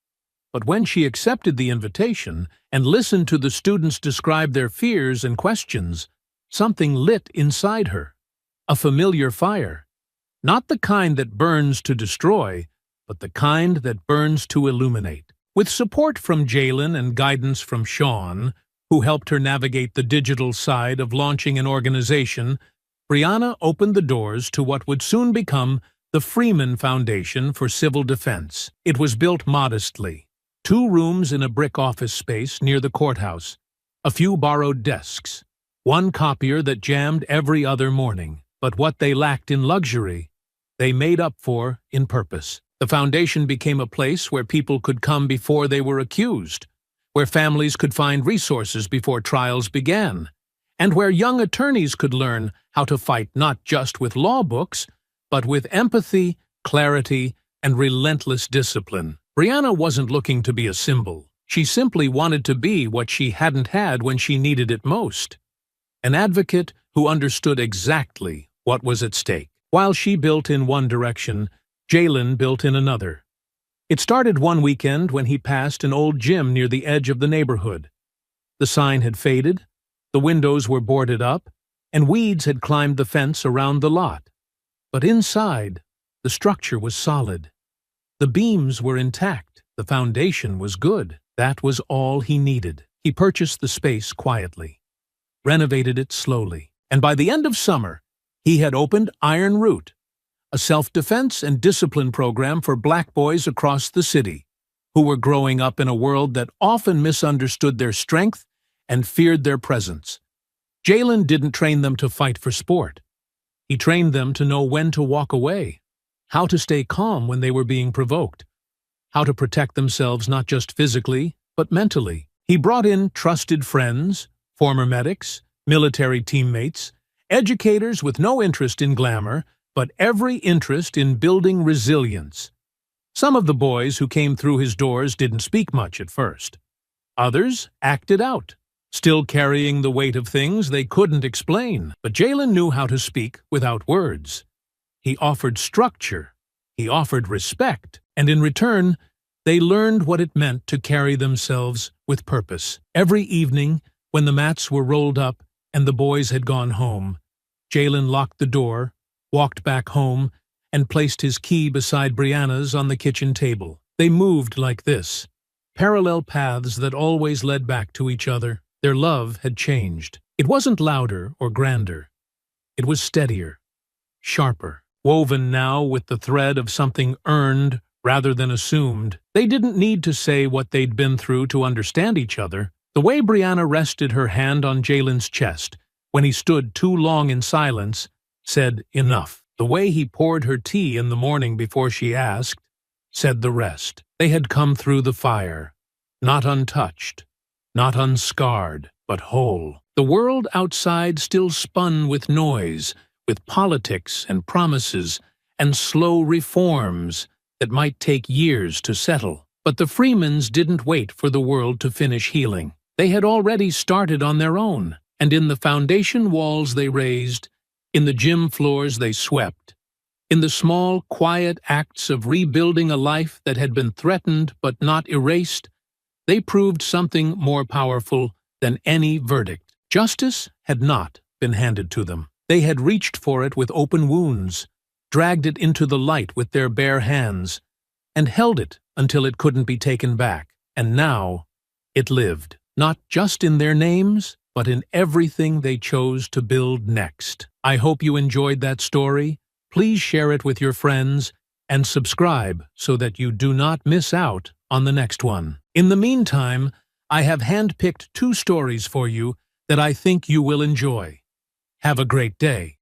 But when she accepted the invitation and listened to the students describe their fears and questions, something lit inside her. A familiar fire. Not the kind that burns to destroy, but the kind that burns to illuminate. With support from Jalen and guidance from Sean, who helped her navigate the digital side of launching an organization, Brianna opened the doors to what would soon become the Freeman Foundation for Civil Defense. It was built modestly. 2 rooms in a brick office space near the courthouse, a few borrowed desks, 1 copier that jammed every other morning. But what they lacked in luxury, they made up for in purpose. The foundation became a place where people could come before they were accused, where families could find resources before trials began, and where young attorneys could learn how to fight not just with law books, but with empathy, clarity, and relentless discipline. Brianna wasn't looking to be a symbol. She simply wanted to be what she hadn't had when she needed it most. An advocate who understood exactly what was at stake. While she built in one direction, Jalen built in another. It started one weekend when he passed an old gym near the edge of the neighborhood. The sign had faded, the windows were boarded up, and weeds had climbed the fence around the lot. But inside, the structure was solid. The beams were intact. The foundation was good. That was all he needed. He purchased the space quietly, renovated it slowly, and by the end of summer, he had opened Iron Root, a self-defense and discipline program for black boys across the city, who were growing up in a world that often misunderstood their strength and feared their presence. Jalen didn't train them to fight for sport. He trained them to know when to walk away, how to stay calm when they were being provoked, how to protect themselves not just physically, but mentally. He brought in trusted friends, former medics, military teammates, educators with no interest in glamour, but every interest in building resilience. Some of the boys who came through his doors didn't speak much at first. Others acted out, still carrying the weight of things they couldn't explain. But Jalen knew how to speak without words. He offered structure, he offered respect, and in return, they learned what it meant to carry themselves with purpose. Every evening, when the mats were rolled up and the boys had gone home, Jalen locked the door, walked back home, and placed his key beside Brianna's on the kitchen table. They moved like this, parallel paths that always led back to each other. Their love had changed. It wasn't louder or grander. It was steadier, sharper, woven now with the thread of something earned rather than assumed. They didn't need to say what they'd been through to understand each other. The way Brianna rested her hand on Jalen's chest when he stood too long in silence said enough. The way he poured her tea in the morning before she asked said the rest. They had come through the fire, not untouched, not unscarred, but whole. The world outside still spun with noise, with politics and promises and slow reforms that might take years to settle. But the Freemans didn't wait for the world to finish healing. They had already started on their own, and in the foundation walls they raised, in the gym floors they swept, In the small, quiet acts of rebuilding a life that had been threatened but not erased, they proved something more powerful than any verdict. Justice had not been handed to them. They had reached for it with open wounds, dragged it into the light with their bare hands, and held it until it couldn't be taken back. And now it lived, not just in their names, but in everything they chose to build next. I hope you enjoyed that story. Please share it with your friends and subscribe so that you do not miss out on the next one. In the meantime, I have handpicked 2 stories for you that I think you will enjoy. Have a great day.